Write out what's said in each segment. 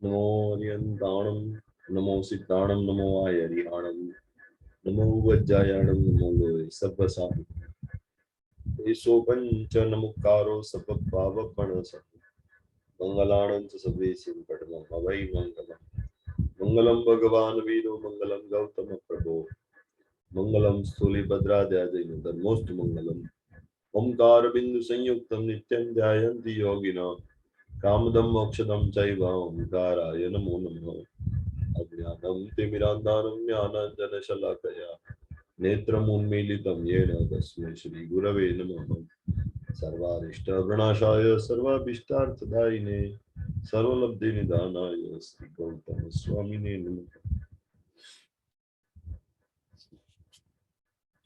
नमो अर्यन्ताणं नमो सिद्धाणं नमो आयरिहाणं नमो वज्जायाणं नमो लोय सर्वसाहि एषो पञ्च नमुकारो सपभावपणसः मंगलाणं च सर्वेषां पठनं अवै मङ्गलम् मंगलम भगवान वीरो मंगलम गौतम प्रभो मंगलम स्थूलिभद्राद्याजय धर्मोस्त मंगलम ओंकार बिंदु संयुक्तम नित्यं ध्यायन्ति योगिनो कामदं मोक्षदं चैव ओंकाराय नमो नमः अज्ञानं तिमिरान्धानं ज्ञानाञ्जनशलाकया नेत्रमुन्मीलितं येन तस्मै श्रीगुरवे नमः सर्वारिष्टविनाशाय सर्वाभीष्टार्थदायिने सर्वलब्धिनिधानाय श्री गौतम स्वामिने नमः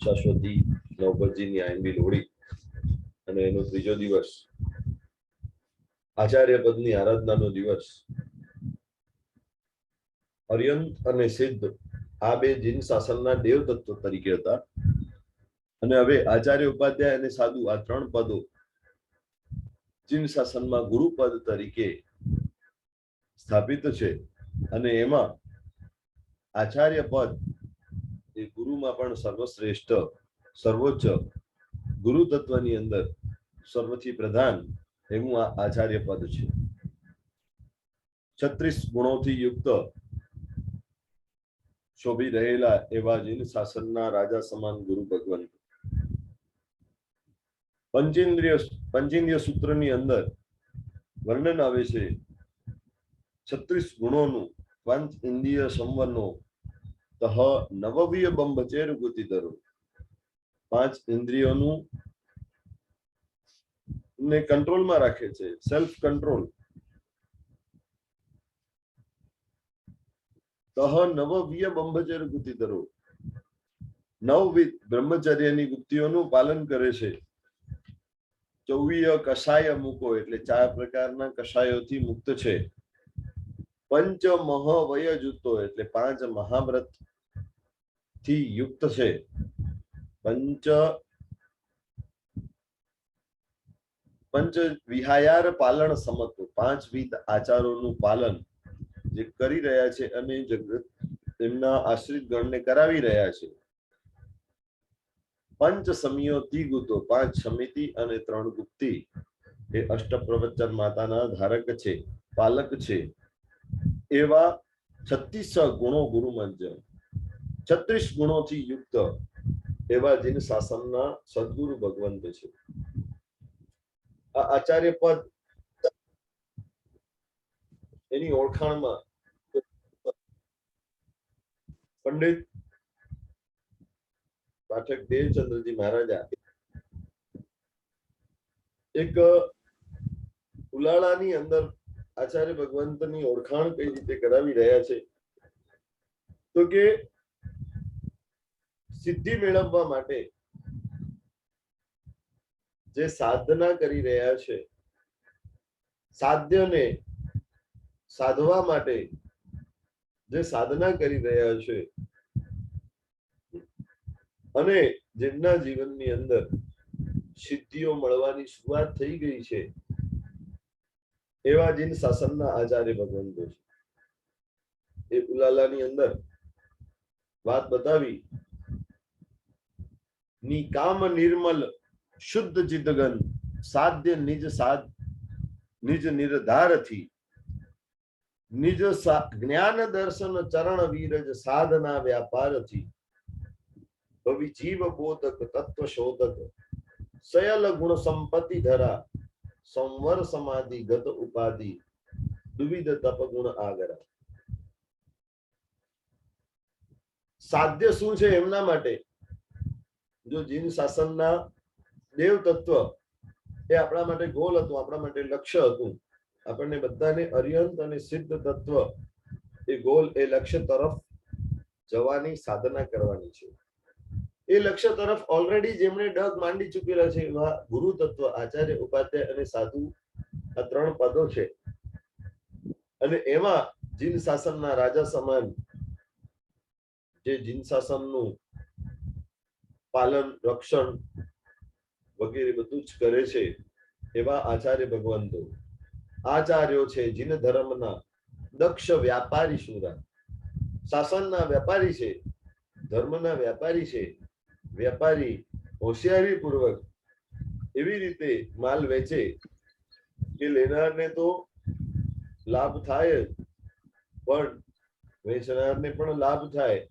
શાશ્વતી નવપતજીની આયંબી લોડી અને એનો ત્રીજો દિવસ આચાર્ય પદની આરાધનાનો દિવસ અર્યંત અને સિદ્ધ આ બે જીન શાસનના દેવ તત્વ તરીકે હતા અને હવે આચાર્ય ઉપાધ્યાય અને સાધુ આ ત્રણ પદો જીન શાસનમાં ગુરુપદ તરીકે સ્થાપિત છે અને એમાં આચાર્ય પદ એ ગુરુમાં પણ સર્વશ્રેષ્ઠ સર્વોચ્ચ ગુરુ તત્વની અંદર સર્વથી પ્રધાન એવું આ આચાર્ય પદ છે 36 ગુણોથી યુક્ત શોભી રહેલા એવા જીન શાસનના રાજા સમાન ગુરુ ભગવંત પંચેન્દ્રિય સૂત્રની અંદર વર્ણન આવે છે 36 ગુણોનું પંચ ઇન્દ્રિય સંવરનો તહ નવવીય બંભચેર ગુતિધરો 5 ઇન્દ્રિયોનું ને કંટ્રોલમાં રાખે છે સેલ્ફ કંટ્રોલ તહ નવવીય બંભચેર ગુતિધરો 9 બ્રહ્મચર્યની ગુપ્તિઓનું પાલન કરે છે 24 કષાય મૂકો એટલે 4 પ્રકારના કષાયોથી મુક્ત છે પંચ મહાવય જૂતો એટલે 5 મહાવ્રત થી યુક્ત છે પંચ વિહાયાર પાલન સમત્વ 5 વિધ આચારોનું પાલન જે કરી રહ્યા છે અને જગત તેમના આશ્રિત ગણને કરાવી રહ્યા છે પંચ સમિયોતિ ગુતો 5 સમિતિ અને 3 ગુપ્તિ એ અષ્ટપ્રવચન માતાના ધારક છે પાલક છે એવા 36 ગુણો ગુરુમંજ 36 ગુણોથી યુક્ત એવા જીન શાસનના સદગુરુ ભગવંત છે આ આચાર્ય પદ એની ઓળખાણમાં પંડિત પાઠક દેવચંદ્રજી મહારાજા એક ઉલાળાની અંદર આચાર્ય ભગવંતની ઓળખાણ કઈ રીતે કરાવી રહ્યા છે તો કે સિદ્ધિ મેળવવા માટે જે સાધના કરી રહ્યા છે સાધ્યને સાધવા માટે જે સાધના કરી રહ્યા છે અને જેમના જીવનની અંદર સિદ્ધિઓ મળવાની શરૂઆત થઈ ગઈ છે એવા જીન શાસનના આચાર્ય ભગવંતો છે એ ઉલાલાની અંદર વાત બતાવી નિકામ નિર્મલ શુદ્ધ ચિત્તગન સાધ્ય નિજ નિર્ધારથી નિજ જ્ઞાન દર્શન ચરણ વીરજ સાધના વ્યાપારથી ભવિ જીવ બોધક તત્વ શોધક સયલ ગુણ સંપત્તિ ધરા સંવર સમાધિ ગત ઉપાધિ દુવિધ તપ ગુણ આગરા સાધ્ય શું છે એમના માટે જો જીન શાસનના દેવ તત્વ એ આપણા માટે ગોલ હતું આપણા માટે લક્ષ્ય હતું આપણને બધાને અર્યંત અને સિદ્ધ તત્વ એ ગોલ એ લક્ષ્ય તરફ જવાની સાધના કરવાની છે એ લક્ષ્ય તરફ ઓલરેડી જેમણે ડગ માંડી ચૂકેલા છે એવા ગુરુ તત્વ આચાર્ય ઉપાધ્યાય અને સાધુ આ 3 પદો છે અને એમાં જીન શાસનના રાજા સમાન જે જીન શાસનનું પાલન રક્ષણ વગેરે બધું જ કરે છે એવા આચાર્ય ભગવંતો આચાર્યો છે જીન ધર્મના દક્ષ વ્યાપારી શુરા. શાસનના વેપારી છે, ધર્મના વેપારી છે. વેપારી હોશિયારી પૂર્વક એવી રીતે માલ વેચે કે લેનારને તો લાભ થાય જ, પણ વેચનારને પણ લાભ થાય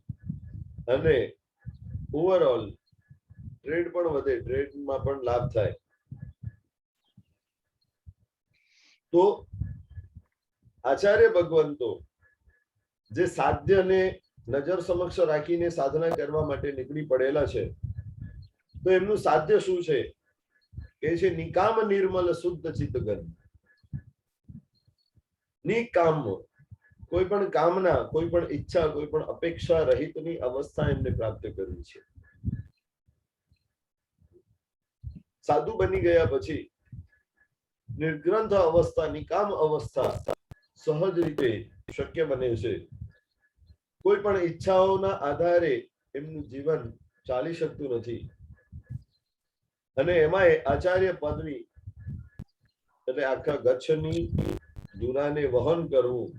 અને ઓવરઓલ ટ્રેડ પણ વધે, ટ્રેડમાં પણ લાભ થાય. તો આચાર્ય ભગવંતો જે સાધ્યને નજર સમક્ષ રાખીને સાધના કરવા માટે નીકળી પડેલા છે, તો એમનું સાધ્ય શું છે? કે છે નિકામ નિર્મલ શુદ્ધ ચિત્તગન. નિકામ, કોઈ પણ કામના, કોઈ પણ ઈચ્છા, કોઈ પણ અપેક્ષા રહિતની અવસ્થા એમને પ્રાપ્ત કરવી છે. સાધુ બની ગયા પછી નિર્ગ્રંથ અવસ્થા, નિકામ અવસ્થા સહજ રીતે શક્ય બને છે. કોઈ પણ ઈચ્છાઓના આધારે એમનું જીવન ચાલી શકતું નથી. અને એમાંય આચાર્ય પદવી એટલે આખા ગચ્છની ધુરાને વહન કરવું,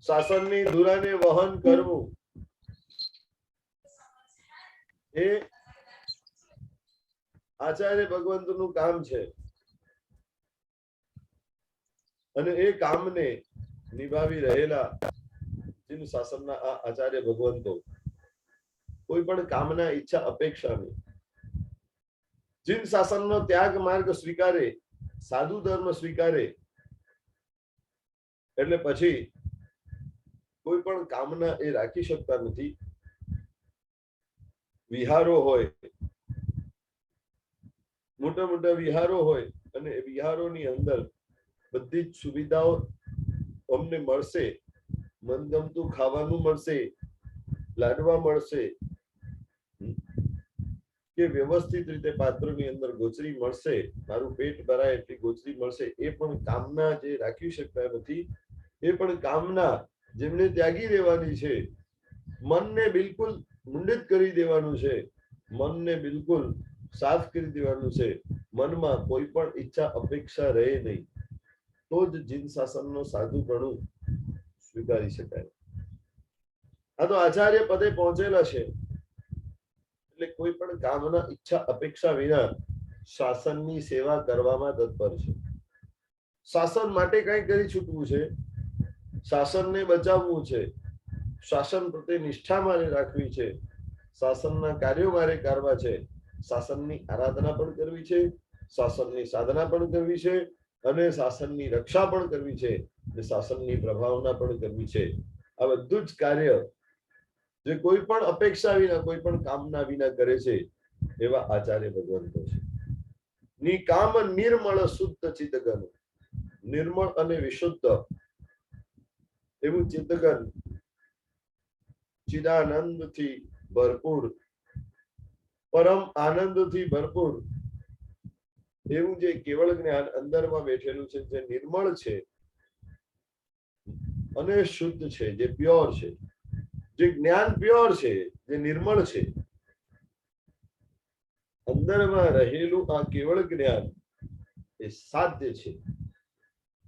શાસનની ધુરાને વહન કરવું, એ આચાર્ય ભગવંતનું કામ છે. અને એ કામને નિભાવી રહેલા જીન શાસનના આ આચાર્ય ભગવંતો કોઈ પણ કામના, ઈચ્છા, અપેક્ષાની જીન શાસનનો ત્યાગ માર્ગ સ્વીકારે, સાધુ ધર્મ સ્વીકારે, એટલે પછી કોઈ પણ કામના એ રાખી શકતા નથી. વિહારો હોય, મોટા મોટા વિહારો હોય, અને એ વિહારોની અંદર બધી જ સુવિધાઓ અમને મળશે, મનગમતું ખાવાનું મળશે, લાડવા મળશે, કે વ્યવસ્થિત રીતે પાત્રની અંદર ગોચરી મળશે, મારું પેટ ભરાય એટલી ગોચરી મળશે, એ પણ કામના જે રાખી શકતા નથી. એ પણ કામના જેમને ત્યાગી દેવાની છે. મનને બિલકુલ મુંડિત કરી દેવાનું છે, મનને બિલકુલ સાફ કરી દેવાનું છે. મનમાં કોઈ પણ ઈચ્છા, અપેક્ષા રહે નહીં, તો જ જીન શાસનનો સાધુપણું સ્વીકારી શકાય. આ તો આચાર્ય પદે પહોંચેલા છે એટલે કોઈ પણ કામના, ઈચ્છા, અપેક્ષા વિના શાસનની સેવા કરવામાં તત્પર છે. શાસન માટે કઈ કરી છૂટવું છે, શાસનને બચાવવું છે, શાસન પ્રત્યે નિષ્ઠા મારે રાખવી છે, શાસનના કાર્યો મારે કરવા છે, શાસનની આરાધના પણ કરવી છે, શાસનની સાધના પણ કરવી છે, અને શાસનની રક્ષા પણ કરવી છે, અને શાસનની પ્રભાવના પણ કરવી છે. આ બધું જ કાર્ય જે કોઈ પણ અપેક્ષા વિના, કોઈ પણ કામના વિના કરે છે, એવા આચાર્ય ભગવંતો છે. નિકામ નિર્મળ શુદ્ધ ચિત્તગન. નિર્મળ અને વિશુદ્ધ એવું ચિત્તગન, ચિદાનંદથી ભરપૂર, પરમ આનંદથી ભરપૂર એવું જે કેવળ જ્ઞાન અંદરમાં બેઠેલું છે, જે નિર્મળ છે અને શુદ્ધ છે, જે પ્યોર છે, જે જ્ઞાન પ્યોર છે, જે નિર્મળ છે, અંદરમાં રહેલું આ કેવળ જ્ઞાન એ સાધ્ય છે.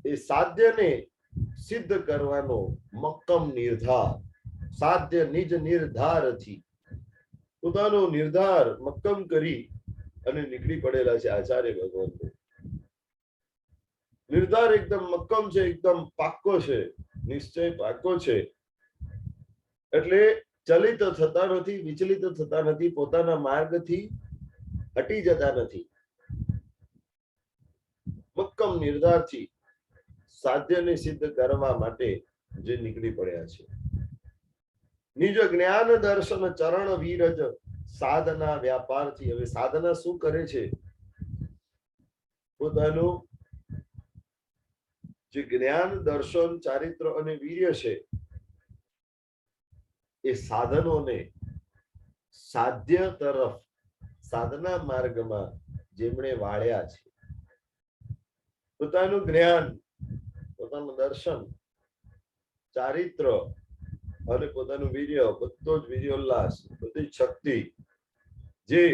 એ સાધ્યને સિદ્ધ કરવાનો મક્કમ નિર્ધાર, સાધ્ય નિજ નિર્ધારથી પોતાનો નિર્ધાર મક્કમ કરી અને નીકળી પડેલા છે આચાર્ય ભગવંતો. નિર્ધાર એકદમ મક્કમ છે, એકદમ પાક્કો છે, નિશ્ચય પાક્કો છે. એટલે ચલિત થતા નથી, વિચલિત થતા નથી, પોતાના માર્ગથી હટી જતા નથી. મક્કમ નિર્ધારથી સાધ્યને સિદ્ધ કરવા માટે જે નીકળી પડ્યા છે. નિજ જ્ઞાન દર્શન ચરણ વીરજ સાધના વ્યાપારથી. હવે સાધના શું કરે છે? પોતાનું જે જ્ઞાન, દર્શન, ચારિત્ર અને વીર્ય છે, એ સાધનોને સાધ્ય તરફ, સાધના માર્ગમાં જેમણે વાળ્યા છે, પોતાનું જ્ઞાન, પોતાનું દર્શન, ચારિત્ર અને પોતાનું વીર્ય, બધો જ વીર્યોલ્લાસ, બધી શક્તિ જે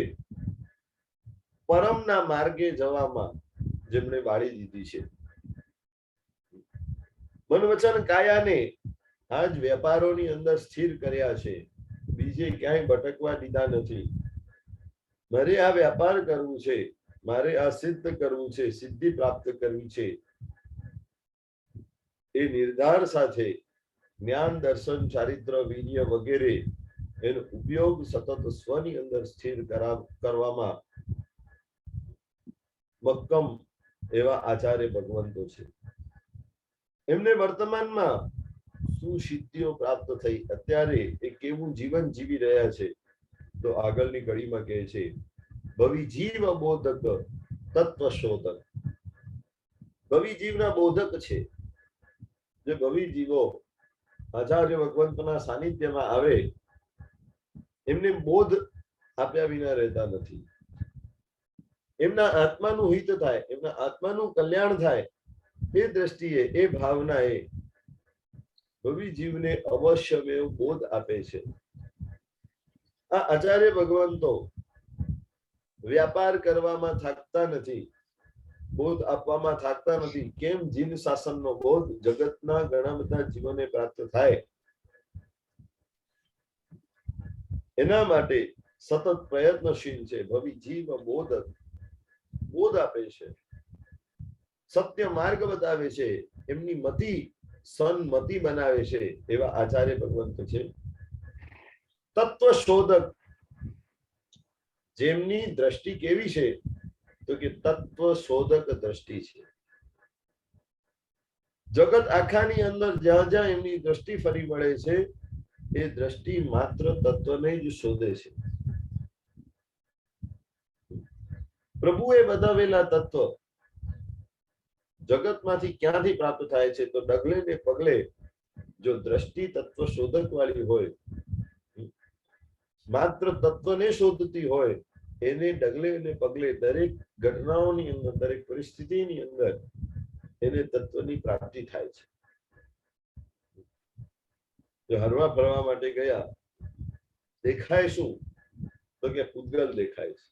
પરમના માર્ગે જવામાં જેમણે વાળી દીધી છે, મન વચન કાયાને આજ વેપારોની અંદર સ્થિર કર્યા છે, બીજે ક્યાંય ભટકવા દીધા નથી. મારે આ વ્યાપાર કરવું છે, મારે આ સિદ્ધ કરવું છે, સિદ્ધિ પ્રાપ્ત કરવી છે, એ નિર્ધાર સાથે જ્ઞાન, દર્શન, ચારિત્ર, વીર્ય વગેરે એનો ઉપયોગ સતત સ્વની અંદર સ્થિર કરવામાં મક્કમ એવા આચાર્ય ભગવંતો છે. એમને વર્તમાનમાં શું સિદ્ધિઓ પ્રાપ્ત થઈ, અત્યારે એ કેવું જીવન જીવી રહ્યા છે, તો આગળની ઘડીમાં કહે છે ભવિ જીવ બોધક તત્વ શોધક. ભવિ જીવના બોધક છે. જે ભવિ જીવો આચાર્ય ભગવંતના સાનિધ્યમાં આવે એમને બોધ આપ્યા વિના રહેતા નથી. એમના આત્માનું હિત થાય, એમના આત્માનું કલ્યાણ થાય, એ દ્રષ્ટિએ, એ ભાવનાએ ભવિ જીવને અવશ્યમેવ બોધ આપે છે. આ આચાર્ય ભગવંતો વ્યાપાર કરવામાં થાકતા નથી, બોધ આપવામાં થાકતા નથી. કેમ? જીન શાસનનો બોધ જગતના ઘણા બધા જીવોને પ્રાપ્ત થાય એના માટે સતત પ્રયત્નશીલ છે. ભવિ જીવ બોધક, બોધ આપે છે, સત્ય માર્ગ બતાવે છે, એમની મતિ સન્મતિ બનાવે છે, એવા આચાર્ય ભગવંત છે. તત્વ શોધક, જેમની દ્રષ્ટિ કેવી છે, તો કે તત્વ શોધક દ્રષ્ટિ છે. જગત આખાની અંદર જ્યાં જ્યાં એમની દ્રષ્ટિ ફરી વળે છે, એ દ્રષ્ટિ માત્ર તત્વને જ શોધે છે. પ્રભુએ બતાવેલા તત્વ જગતમાંથી ક્યાંથી પ્રાપ્ત થાય છે, તો ડગલે ને પગલે જો દ્રષ્ટિ તત્વ શોધક વાળી હોય, માત્ર તત્વને શોધતી હોય, એને ડગલે ને પગલે દરેક ઘટનાઓની અંદર, દરેક પરિસ્થિતિની અંદર એને તત્વની પ્રાપ્તિ થાય છે. જો હરવા ફરવા માટે ગયા, દેખાય શું? તો કે પૂતગલ દેખાય છે.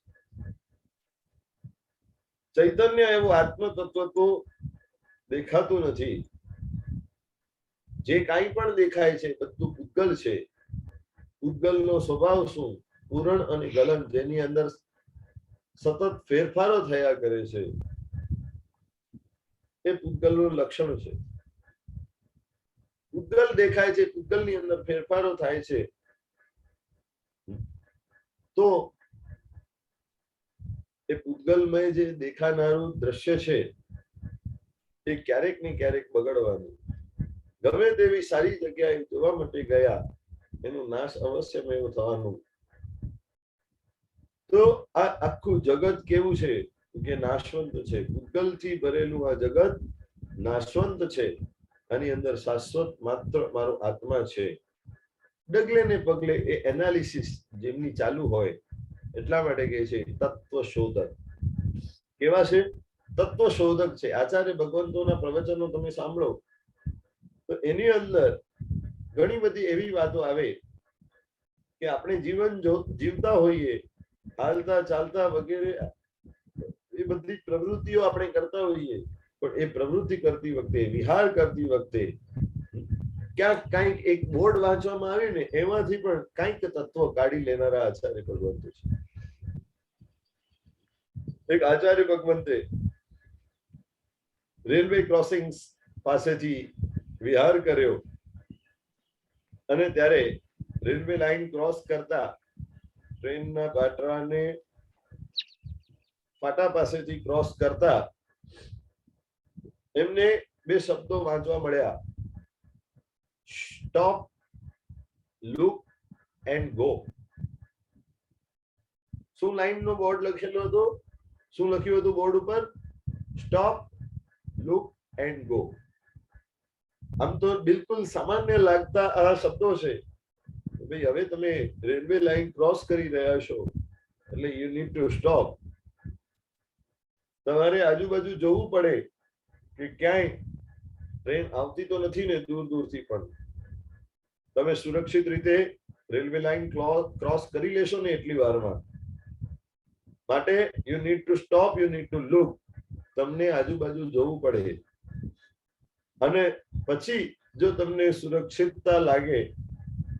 ચૈતન્ય એવું આત્મ તત્વ તો દેખાતું નથી. જે કાંઈ પણ દેખાય છે બધું પૂતગલ છે. પૂતગલનો સ્વભાવ શું? પૂરણ અને ગલન, જેની અંદર સતત ફેરફારો થયા કરે છે, એ પૂતગલનું લક્ષણ છે. પૂતગલ દેખાય છે, પૂતગલની અંદર ફેરફારો થાય છે, તો એ પૂતગલમય જે દેખાનારું દ્રશ્ય છે એ ક્યારેક ને ક્યારેક બગડવાનું. ગમે તેવી સારી જગ્યાએ જોવા માટે ગયા, એનો નાશ અવશ્યમેવ થવાનું. તો આ આખું જગત કેવું છે કે નાશવંત છે. પૂતગલથી ભરેલું આ જગત નાશવંત છે. આની અંદર શાશ્વત માત્ર મારો આત્મા છે. ડગલે ને પગલે એ એનાલિસિસ જેમની ચાલુ હોય, એટલા માટે કહે છે તત્વ શોધક. કેવા છે? તત્વ શોધક છે. આચાર્ય ભગવંતોના પ્રવચનો તમે સાંભળો તો એની અંદર ઘણી બધી એવી વાતો આવે કે આપણે જીવન જીવતા હોઈએ, હાલતા ચાલતા વગેરે એ બધી પ્રવૃત્તિઓ આપણે કરતા હોઈએ, પણ એ પ્રવૃત્તિ કરતી વખતે, વિહાર કરતી વખતે ક્યાંક કંઈક એક બોર્ડ વાંચવામાં આવે ને, એમાંથી પણ કંઈક તત્વ કાઢી લેનારા આચાર્ય ભગવંતો છે. એક આચાર્ય ભગવંતે રેલવે ક્રોસિંગ પાસેથી વિહાર કર્યો અને ત્યારે રેલવે લાઈન ક્રોસ કરતા ટ્રેનના પાટરાને ફાટા પાસેથી ક્રોસ કરતા એમને બે શબ્દો વાંચવા મળ્યા, સ્ટોપ, લુક એન્ડ ગો. શું લાઈનનો બોર્ડ લખેલો હતો? શું લખ્યું હતું બોર્ડ ઉપર? Stop, look and go. આમ તો બિલકુલ સામાન્ય લાગતા આ શબ્દો છે. ભાઈ હવે તમે રેલવે લાઈન ક્રોસ કરી રહ્યા છો એટલે યુ નીડ ટુ સ્ટોપ. તમારે આજુબાજુ જોવું પડે કે ક્યાંય ટ્રેન આવતી તો નથી ને, દૂર દૂરથી પણ તમે સુરક્ષિત રીતે રેલવે લાઈન ક્રોસ કરી લેશો ને એટલી વારમાં. માટે you need to stop, you need to look. તમને આજુબાજુ જોવું પડે. અને પછી જો તમને સુરક્ષિતતા લાગે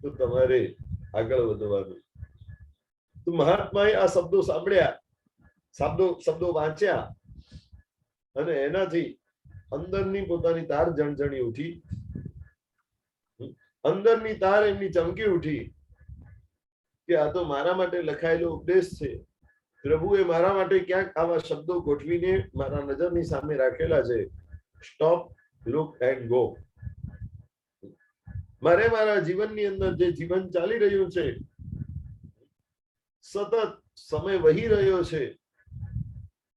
તો તમારે આગળ વધવાનું. તો મહાત્માએ આ શબ્દો સાંભળ્યા, શબ્દો વાંચ્યા અને એનાથી અંદરની પોતાની તાર જણજણી ઉઠી, અંદરની તાર એમની ચમકી ઉઠી કે આ તો મારા માટે લખાયેલો ઉપદેશ છે. પ્રભુએ મારા માટે ક્યાંક આવા શબ્દો ગોઠવીને મારા નજરની સામે રાખેલા છે. Stop, look and go. મારે મારા જીવનની અંદર જે જીવન ચાલી રહ્યું છે, સતત સમય વહી રહ્યો છે,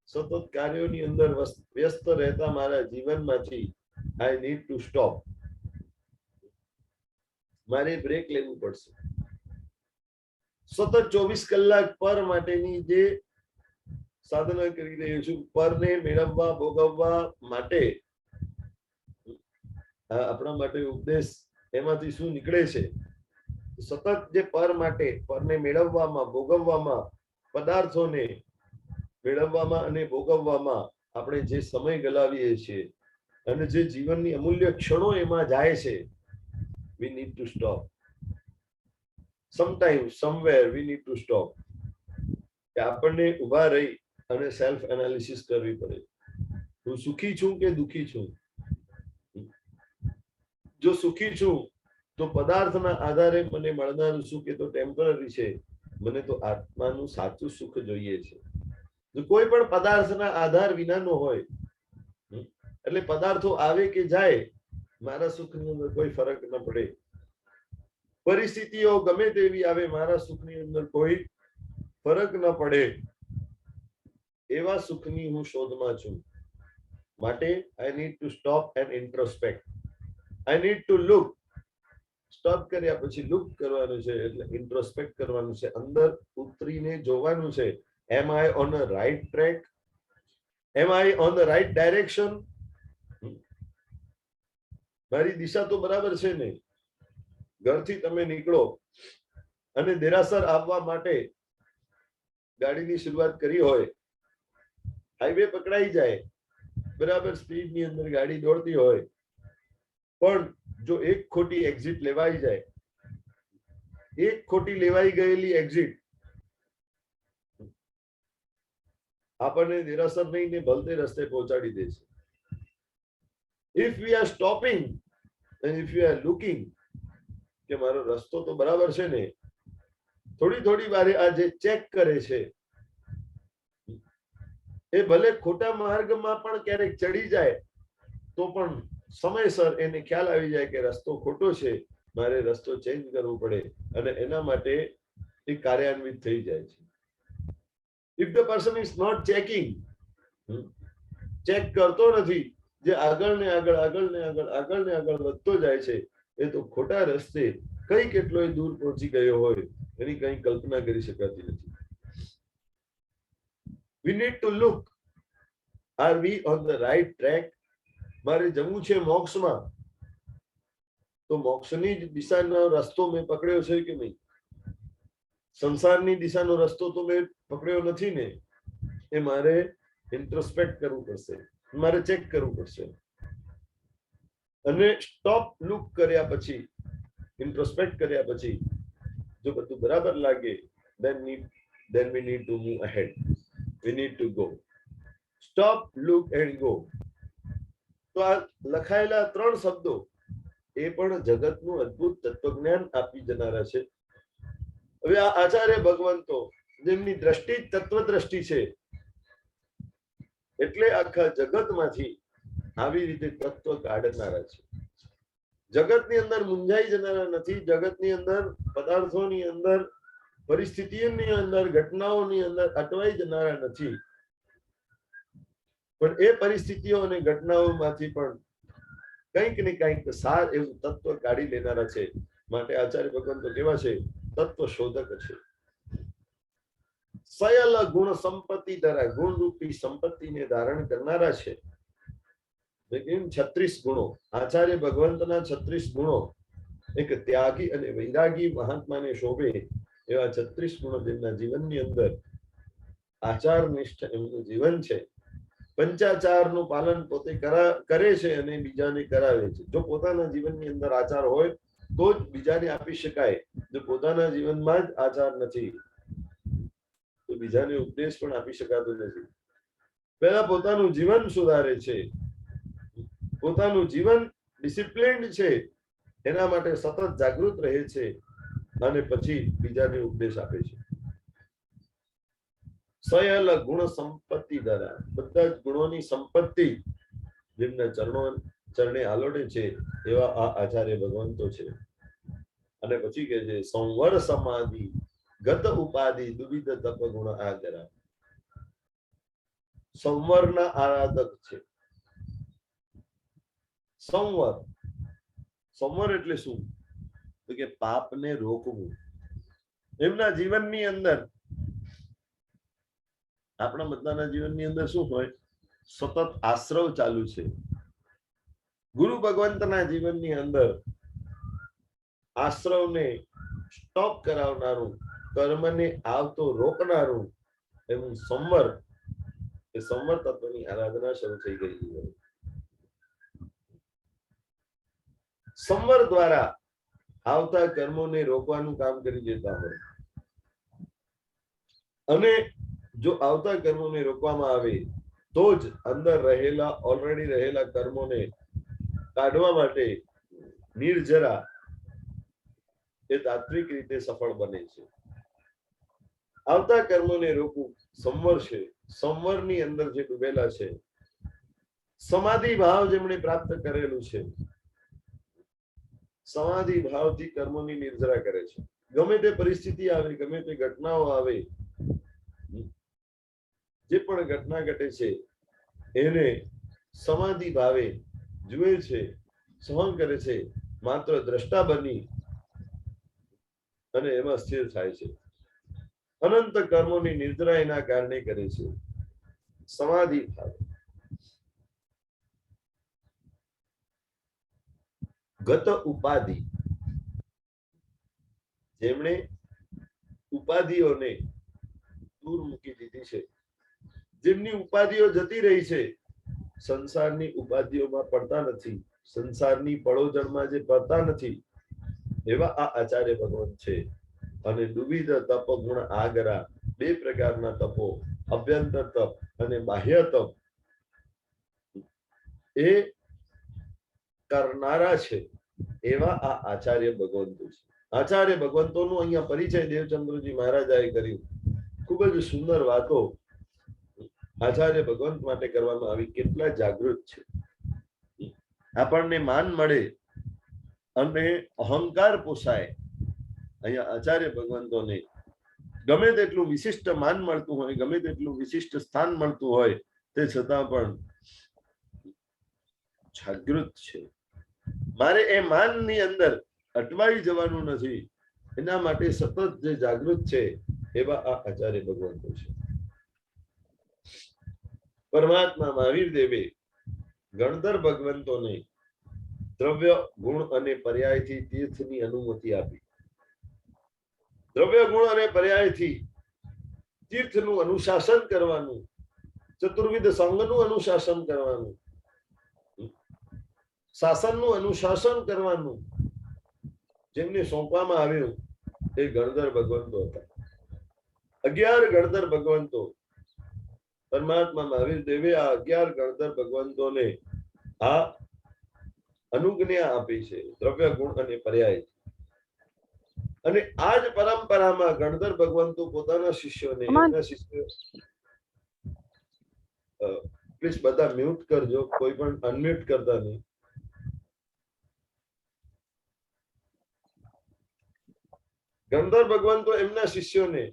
સતત કાર્યોની અંદર વ્યસ્ત રહેતા મારા જીવનમાંથી આઈ નીડ ટુ સ્ટોપ. મારે બ્રેક લેવું પડશે. સતત 24 કલાક પર માટેની જે સાધના કરી રહ્યો છું, પરને મેળવવા ભોગવવા માટે, આપણા માટે ઉપદેશ એમાંથી શું નીકળે છે? સતત જે પર માટે, પરને મેળવવામાં ભોગવવામાં, પદાર્થોને મેળવવામાં અને ભોગવવામાં આપણે જે સમય ગલાવીએ છીએ અને જે જીવનની અમૂલ્ય ક્ષણો એમાં જાય છે, we need to stop. Sometimes, somewhere we need to stop. કે આપણને ઉભા રહી અને સેલ્ફ એનાલિસિસ કરવી પડે. હું સુખી છું કે દુઃખી છું? જો સુખી છું તો પદાર્થના આધારે મને મળનારું સુખ એ તો ટેમ્પરરી છે, મને તો આત્માનું સાચું સુખ જોઈએ છે. જો કોઈ પણ પદાર્થના આધાર વિનાનો હોય, એટલે પદાર્થો આવે કે જાય, મારા સુખની અંદર કોઈ ફરક ન પડે. પરિસ્થિતિઓ ગમે તેવી આવે, મારા સુખની અંદર કોઈ ફરક ન પડે. એવા સુખની હું શોધમાં છું. માટે I need to stop and introspect. I need to look. Stop કર્યા પછી લુક કરવાનું છે, એટલે ઇન્ટ્રોસ્પેક્ટ કરવાનું છે, અંદર ઉતરીને જોવાનું છે. Am I on a right track? Am I on the right direction? મારી દિશા તો બરાબર છે ને? ઘરથી તમે નીકળો અને દેરાસર આવવા માટે ગાડીની શરૂઆત કરી હોય, હાઈવે પકડાઈ જાય, બરાબર સ્પીડની અંદર ગાડી દોડતી હોય, પણ જો એક ખોટી એક્ઝિટ લેવાઈ જાય, એક ખોટી લેવાઈ ગયેલી એક્ઝિટ આપણને દેરાસર નહીં ને ભલતે રસ્તે પહોંચાડી દે છે. If we are stopping and if you are looking કે મારો રસ્તો તો બરાબર છે ને, થોડી થોડી વારે આ જે ચેક કરે છે, એ ભલે ખોટા માર્ગમાં પણ ક્યારેક ચડી જાય તો પણ સમયસર એને ખ્યાલ આવી જાય કે રસ્તો ખોટો છે, મારે રસ્તો ચેન્જ કરવો પડે, અને એના માટે એ કાર્યાન્વિત થઈ જાય છે. If the person is not checking, check કરતો નથી, જે આગળ ને આગળ આગળ ને આગળ આગળ ને આગળ વધતો જાય છે, એ તો ખોટા રસ્તે કઈ કેટલોય દૂર પહોંચી ગયો હોય એની કઈ કલ્પના કરી શકાતી નથી. We need to look. Are we on the right track? મારે જવું છે મોક્ષમાં, તો મોક્ષની જ દિશાનો રસ્તો મેં પકડ્યો છે કે નહીં? સંસારની દિશાનો રસ્તો તો મેં પકડ્યો નથી ને? એ મારે ઇન્ટ્રોસ્પેક્ટ કરવું પડશે, મારે ચેક કરવું પડશે. અને સ્ટોપ લુક કર્યા પછી, ઇન્ટ્રોસ્પેક્ટ કર્યા પછી જો બધું બરાબર લાગે, then we need to move ahead. We need to go. Stop, look and go. તો આ લખાયેલા 3 શબ્દો એ પણ જગતનું અદ્ભુત તત્વજ્ઞાન આપી જનારા છે. હવે આ આચાર્ય ભગવંતો, જેમની દ્રષ્ટિ તત્વદ્રષ્ટિ છે, એટલે આખા જગતમાંથી આવી રીતે તત્વ કાઢનારા છે. જગતની અંદર મૂંઝાઈ જનારા નથી, જગતની અંદર પદાર્થોની અંદર પરિસ્થિતિઓની અંદર ઘટનાઓની અંદર અટવાઈ જનારા નથી, પણ એ પરિસ્થિતિઓ અને ઘટનાઓમાંથી પણ કંઈક ને કંઈક સાર એવું તત્વ કાઢી લેનારા છે. માટે આચાર્ય ભગવાન તો કેવા છે? તત્વ શોધક છે. સયલ ગુણ સંપત્તિ ધરા, ગુણ રૂપી સંપત્તિને ધારણ કરનારા છે. 36 ગુણો, આચાર્ય ભગવંતના 36 ગુણો એક ત્યાગી અને વૈરાગી મહાત્માને શોભે એવા 36 ગુણો જેમના જીવનની અંદર આચાર નિષ્ઠ એમનું જીવન છે. પંચાચારનું પાલન પોતે કરે છે અને બીજાને કરાવે છે. જો પોતાના જીવનની અંદર આચાર હોય તો જ બીજાને આપી શકાય. જો પોતાના જીવનમાં જ આચાર નથી તો બીજાને ઉપદેશ પણ આપી શકાતો નથી. પહેલા પોતાનું જીવન સુધારે છે, પોતાનું જીવન ડિસિપ્લિન્ડ છે, એના માટે સતત જાગૃત રહે છે અને પછી બીજાને ઉપદેશ આપે છે. સયલ ગુણ સંપત્તિ દ્વારા, બધા જ ગુણોની સંપત્તિ જેમના ચરણે આલોડે છે એવા આ આચાર્ય ભગવંતો છે. અને પછી કે છે સંવર સમાધિ ગત ઉપાધિ દુવિધ તપ ગુણ આગરા. સંવરના આરાધક છે. સંવર એટલે શું? તો કે પાપને રોકવું. એમના જીવનની અંદર, આપણા બધાના જીવનની અંદર શું હોય? સતત આશ્રવ ચાલુ છે. ગુરુ ભગવંતના જીવનની અંદર આશ્રવને સ્ટોપ કરાવનારું, કર્મને આવતો રોકનારું એવું સંવર, એ સંવર તત્વની આરાધના શરૂ થઈ ગઈ છે. સંવર દ્વારા આવતા કર્મોને રોકવાનું કામ કરી દેતા હોય. અને જો આવતા કર્મોને રોકવામાં આવે તો જ અંદર રહેલા, ઓલરેડી રહેલા કર્મોને કાઢવા માટે નિર્જરા એ તાત્વિક રીતે સફળ બને છે. આવતા કર્મોને રોકવું સંવર છે. સંવરની અંદર જે ડૂબેલા છે, સમાધિ ભાવ જેમણે પ્રાપ્ત કરેલું છે, સમાધિ ભાવથી કર્મોની નિર્જરા કરે છે. ગમે તે પરિસ્થિતિ આવે, ગમે તે ઘટનાઓ આવે, જે પણ ઘટના ઘટે છે એને સમાધિ ભાવે જુએ છે, સહન કરે છે, માત્ર દ્રષ્ટા બની અને એમાં સ્થિર થાય છે. અનંત કર્મોની નિર્જરા એના કારણે કરે છે. સમાધિ ભાવે. ગત ઉપાધિ, જેમણે ઉપાધિઓને દૂર મૂકી દીધી છે, જેમની ઉપાધિઓ જતી રહી છે, સંસારની ઉપાધિઓમાં પડતા નથી, સંસારની પડોજણમાં જે પડતા નથી, એવા આ આચાર્ય ભગવાન છે. અને દુવિધ તપ ગુણ આગરા, બે પ્રકારના તપો, અભ્યંતર તપ અને બાહ્ય તપ, એ કરનારા છે એવા આ આચાર્ય ભગવંતો છે. આચાર્ય ભગવંતોનું અહીંયા પરિચય દેવચંદ્રજી મહારાજાએ કર્યું. ખૂબ જ સુંદર વાતો આચાર્ય ભગવંત માટે કરવામાં આવી. કેટલા જાગૃત છે. આપણને માન મળે અને અહંકાર પોસાય. અહીંયા આચાર્ય ભગવંતોને ગમે તેટલું વિશિષ્ટ માન મળતું હોય, ગમે તેટલું વિશિષ્ટ સ્થાન મળતું હોય, તે છતાં પણ જાગૃત છે. મારે એ માનની અંદર અટવાઈ જવાનું નથી, એના માટે સતત જે જાગૃત છે એવા આ આચાર્ય ભગવંતો છે. પરમાત્મા મહાવીર દેવે ગણધર ભગવંતોને દ્રવ્ય, ગુણ અને પર્યાયથી તીર્થની અનુમતિ આપી. દ્રવ્ય, ગુણ અને પર્યાયથી તીર્થનું અનુશાસન કરવાનું, ચતુર્વિધ સંઘનું અનુશાસન કરવાનું, શાસનનું અનુશાસન કરવાનું જેમને સોંપવામાં આવ્યું એ ગણધર ભગવંતો હતા. 11 ગણધર ભગવંતો, પરમાત્મા મહાવીર દેવે આ 11 ગણધર ભગવંતોને આ અનુજ્ઞા આપી છે, દ્રવ્ય, ગુણ અને પર્યાય. અને આ જ પરંપરામાં ગણધર ભગવંતો પોતાના શિષ્યોને, એમના શિષ્યો, પ્લીઝ બધા મ્યુટ કરજો, કોઈ પણ અનમ્યુટ કરતા નહીં. ગણધર ભગવંતો એમના શિષ્યોને,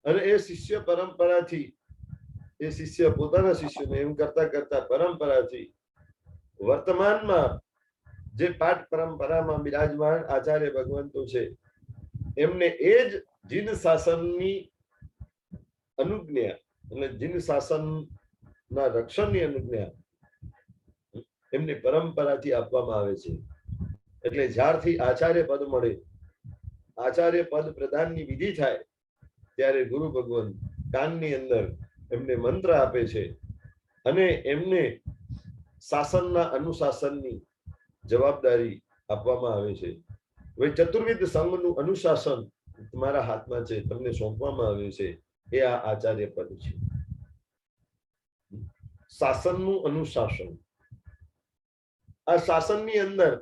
અને એ શિષ્ય પરંપરાથી, એ શિષ્ય પોતાના શિષ્યોને એમ કરતા કરતા પરંપરાથી વર્તમાનમાં જે પાઠ પરંપરામાં બિરાજમાન આચાર્ય ભગવંતો છે, એમને એ જ જીન શાસનની અનુજ્ઞા, એટલે જીન શાસનના રક્ષણની અનુજ્ઞા એમની પરંપરાથી આપવામાં આવે છે. એટલે જ્યારથી આચાર્ય પદ મળે, આચાર્ય પદ પ્રદાનની વિધિ થાય, ત્યારે ગુરુ ભગવાન કાનની અંદર એમને મંત્ર આપે છે અને એમને શાસનના અનુશાસનની જવાબદારી આપવામાં આવે છે. હવે ચતુર્વિધ સંઘનું અનુશાસન તમારા હાથમાં છે, તમને સોંપવામાં આવ્યું છે, એ આ આચાર્ય પદ છે. શાસનનું અનુશાસન, આ શાસનની અંદર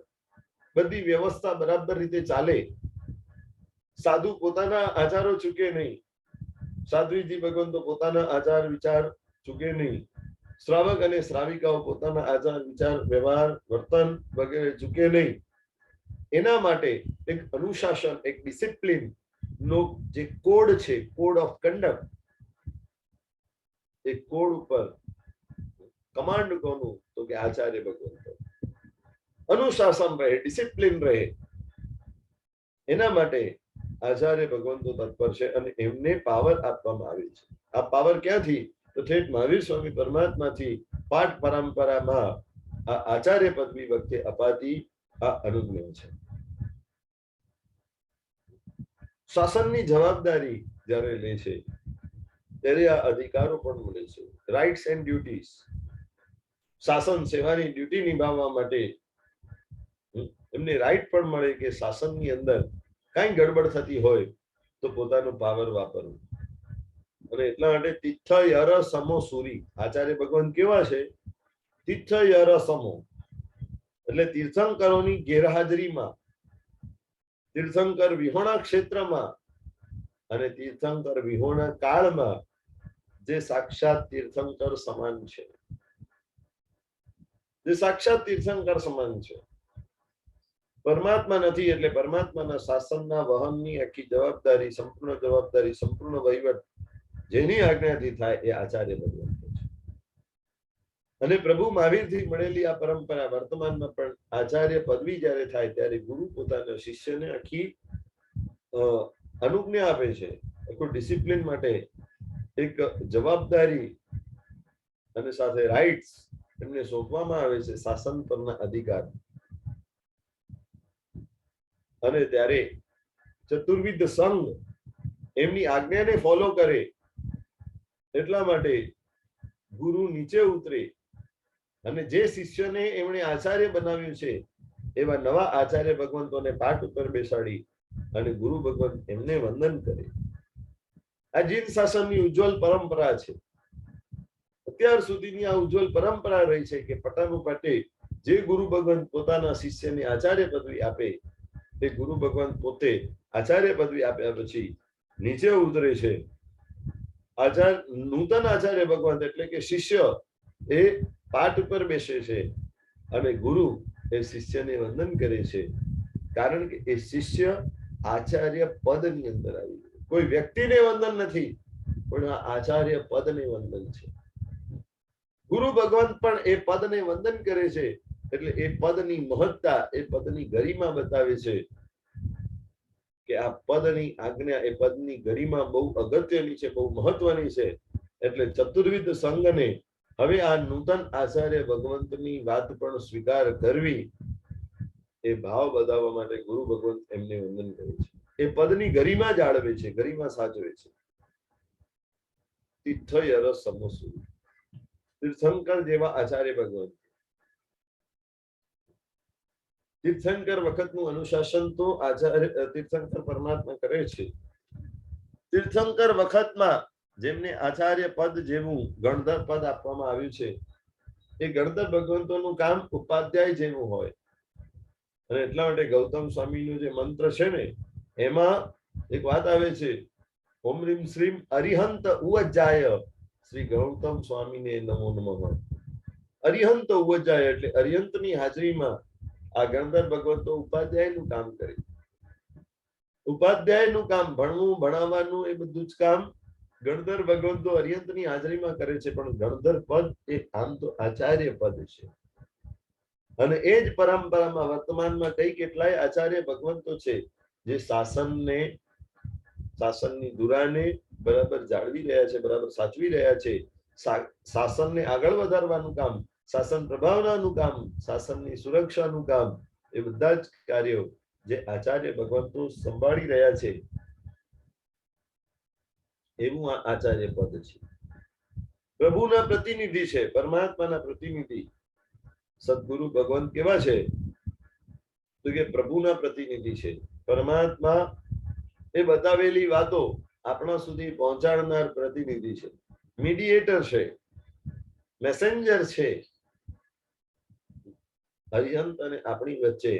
બધી વ્યવસ્થા બરાબર રીતે ચાલે. સાધુ પોતાના આચારો ચૂકે નહીં, સાધ્વીજી ભગવંતો પોતાના આચાર વિચાર ચૂકે નહીં, શ્રાવક અને શ્રાવિકાઓ પોતાના આચાર વિચાર વ્યવહાર વર્તન વગેરે ચૂકે નહીં. એના માટે એક અનુશાસન, એક ડિસિપ્લિન નો જે કોડ છે, code of conduct, A code ઉપર કમાન્ડ કોનું? તો કે આચાર્ય ભગવંતો. અનુશાસન રહે, ડિસિપ્લિન રહે, એના માટે આચાર્ય ભગવંતો તત્પર છે અને એમને પાવર આપવામાં આવે છે. આ પાવર ક્યાંથી? તો ઠેઠ મહાવીર સ્વામી પરમાત્માથી પાઠ પરંપરામાં આ આચાર્ય પદવી વખતે અપાતી આ અનુજ્ઞા છે. શાસનની જવાબદારી જ્યારે લે છે ત્યારે આ અધિકારો પણ મળે છે, રાઇટ્સ એન્ડ ડ્યુટીઝ. શાસન સેવાની ડ્યુટી નિભાવવા માટે એમને રાઇટ પણ મળે કે શાસનની અંદર કઈ ગડબડ થતી હોય તો પોતાનો પાવર વાપરવું. અને એટલા માટે તિથ્થ યર સમો સૂરી, આચાર્ય ભગવાન કેવા છે? તિથ્થ યર સમો, એટલે તીર્થંકરોની ગેરહાજરીમાં, તીર્થંકર વિહોણા ક્ષેત્રમાં અને તીર્થંકર વિહોણા કાળમાં જે સાક્ષાત તીર્થંકર સમાન છે, જે સાક્ષાત તીર્થંકર સમાન છે. પરમાત્મા નથી એટલે પરમાત્માના શાસનના વહનની આખી જવાબદારી, સંપૂર્ણ જવાબદારી, સંપૂર્ણ વહીવટ જેની આજ્ઞાથી થાય એ આચાર્ય ભગવંતો છે. અને પ્રભુ મહાવીરથી મળેલી આ પરંપરા વર્તમાનમાં પણ આચાર્ય પદવી જ્યારે થાય ત્યારે ગુરુ પોતાના શિષ્યને આખી અનુજ્ઞા આપે છે, આખું ડિસિપ્લિન માટે એક જવાબદારી અને સાથે રાઇટ્સ એમને સોંપવામાં આવે છે, શાસન પરના અધિકાર. અને ત્યારે ચતુર્વિધ સંઘ એમની આજ્ઞાને ફોલો કરે. એટલા માટે ગુરુ નીચે ઉતરે અને જે શિષ્યને એમણે આચાર્ય બનાવ્યું છે એવા નવા આચાર્ય ભગવંતોને પાઠ ઉપર બેસાડી અને ગુરુ ભગવંત એમને વંદન કરે. આ જીન શાસનની ઉજ્જવલ પરંપરા છે. અત્યાર સુધીની આ ઉજ્જવલ પરંપરા રહી છે કે પટાનુપાટે જે ગુરુ ભગવંત પોતાના શિષ્યને આચાર્ય પદવી આપે, તે ગુરુ ભગવાન પોતે આચાર્ય પદવી આપ્યા પછી નીચે ઉતરે છે. નૂતન આચાર્ય ભગવાન એટલે કે શિષ્ય એ પાઠ ઉપર બેસે છે અને ગુરુ એ શિષ્યને વંદન કરે છે. કારણ કે એ શિષ્ય આચાર્ય પદની અંદર આવી ગયું. કોઈ વ્યક્તિને વંદન નથી, પણ આ આચાર્ય પદને વંદન છે. ગુરુ ભગવાન પણ એ પદને વંદન કરે છે. એટલે એ પદની મહત્તા, એ પદની ગરિમા બતાવે છે કે આ પદની આજ્ઞા, એ પદની ગરિમા બહુ અગત્યની છે, બહુ મહત્વની છે. એટલે ચતુર્વિધ સંઘને હવે આ નૂતન આચાર્ય ભગવંતની વાત પણ સ્વીકાર કરવી, એ ભાવ બતાવવા માટે ગુરુ ભગવંત એમને વંદન કરે છે. એ પદની ગરિમા જાળવે છે, ગરિમા સાચવે છે. તિથ્થ યર સમસુ, તીર્થંકર જેવા આચાર્ય ભગવંત. તીર્થંકર વખતનું અનુશાસન તો આચાર્ય તીર્થંકર પરમાત્મા કરે છે. તીર્થંકર વખતમાં જેમને આચાર્ય પદ જેવું ગણધર પદ આપવામાં આવ્યું છે, એ ગણધર ભગવંતોનું કામ ઉપાધ્યાય જેવું હોય. અને એટલા માટે ગૌતમ સ્વામીનું જે મંત્ર છે ને, એમાં એક વાત આવે છે, ઓમ રીમ શ્રીમ અરિહંત ઉવજ્જાય, શ્રી ગૌતમ સ્વામીને નમો નમઃ. અરિહંત ઉવજ્જાય એટલે અરિહંતની હાજરીમાં આ ગણધર ભગવંતો ઉપાધ્યાયનું કામ કરે. ઉપાધ્યાયનું કામ, ભણવું ભણાવવાનું, એ બધું જ કામ ગણધર ભગવંતો અરિહંતની હાજરીમાં કરે છે. પણ ગણધર પદ એ આમ તો આચાર્ય પદ છે. અને એ જ પરંપરામાં વર્તમાનમાં કઈ કેટલાય આચાર્ય ભગવંતો છે જે શાસનની ધુરાને બરાબર જાળવી રહ્યા છે, બરાબર સાચવી રહ્યા છે. શાસનને આગળ વધારવાનું કામ, શાસન પ્રભાવનાનું કામ, શાસનની સુરક્ષાનું કામ, એ બધા જ કાર્યો જે આચાર્ય ભગવંતો સંભાળી રહ્યા છે, એવું આ આચાર્ય પદ છે. પ્રભુના પ્રતિનિધિ છે, પરમાત્માના પ્રતિનિધિ. સદગુરુ ભગવાન કેવા છે? તો કે પ્રભુના પ્રતિનિધિ છે. પરમાત્મા એ બતાવેલી વાતો આપણા સુધી પહોંચાડનાર પ્રતિનિધિ છે, મીડિયેટર છે, મેસેન્જર છે. હરિહંત અને આપણી વચ્ચે,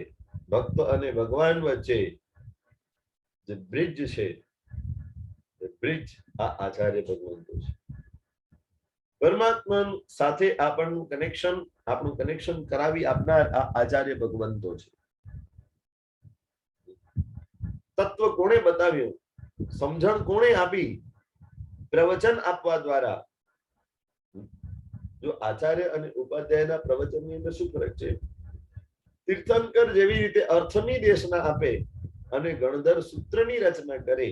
ભક્ત અને ભગવાન વચ્ચે જે બ્રિજ છે, બ્રિજ આ આચાર્ય ભગવંતો છે. પરમાત્મા સાથે આપણું કનેક્શન કરાવી આપનાર આ આચાર્ય ભગવંતો છે. તત્વ કોણે બતાવ્યું, સમજણ કોણે આપી? પ્રવચન આપવા દ્વારા. જો આચાર્ય અને ઉપાધ્યાયના પ્રવચનની અંદર શું ફરક છે? તીર્થંકર જેવી રીતે અર્થની દેશના આપે અને ગણધર સૂત્રની રચના કરે,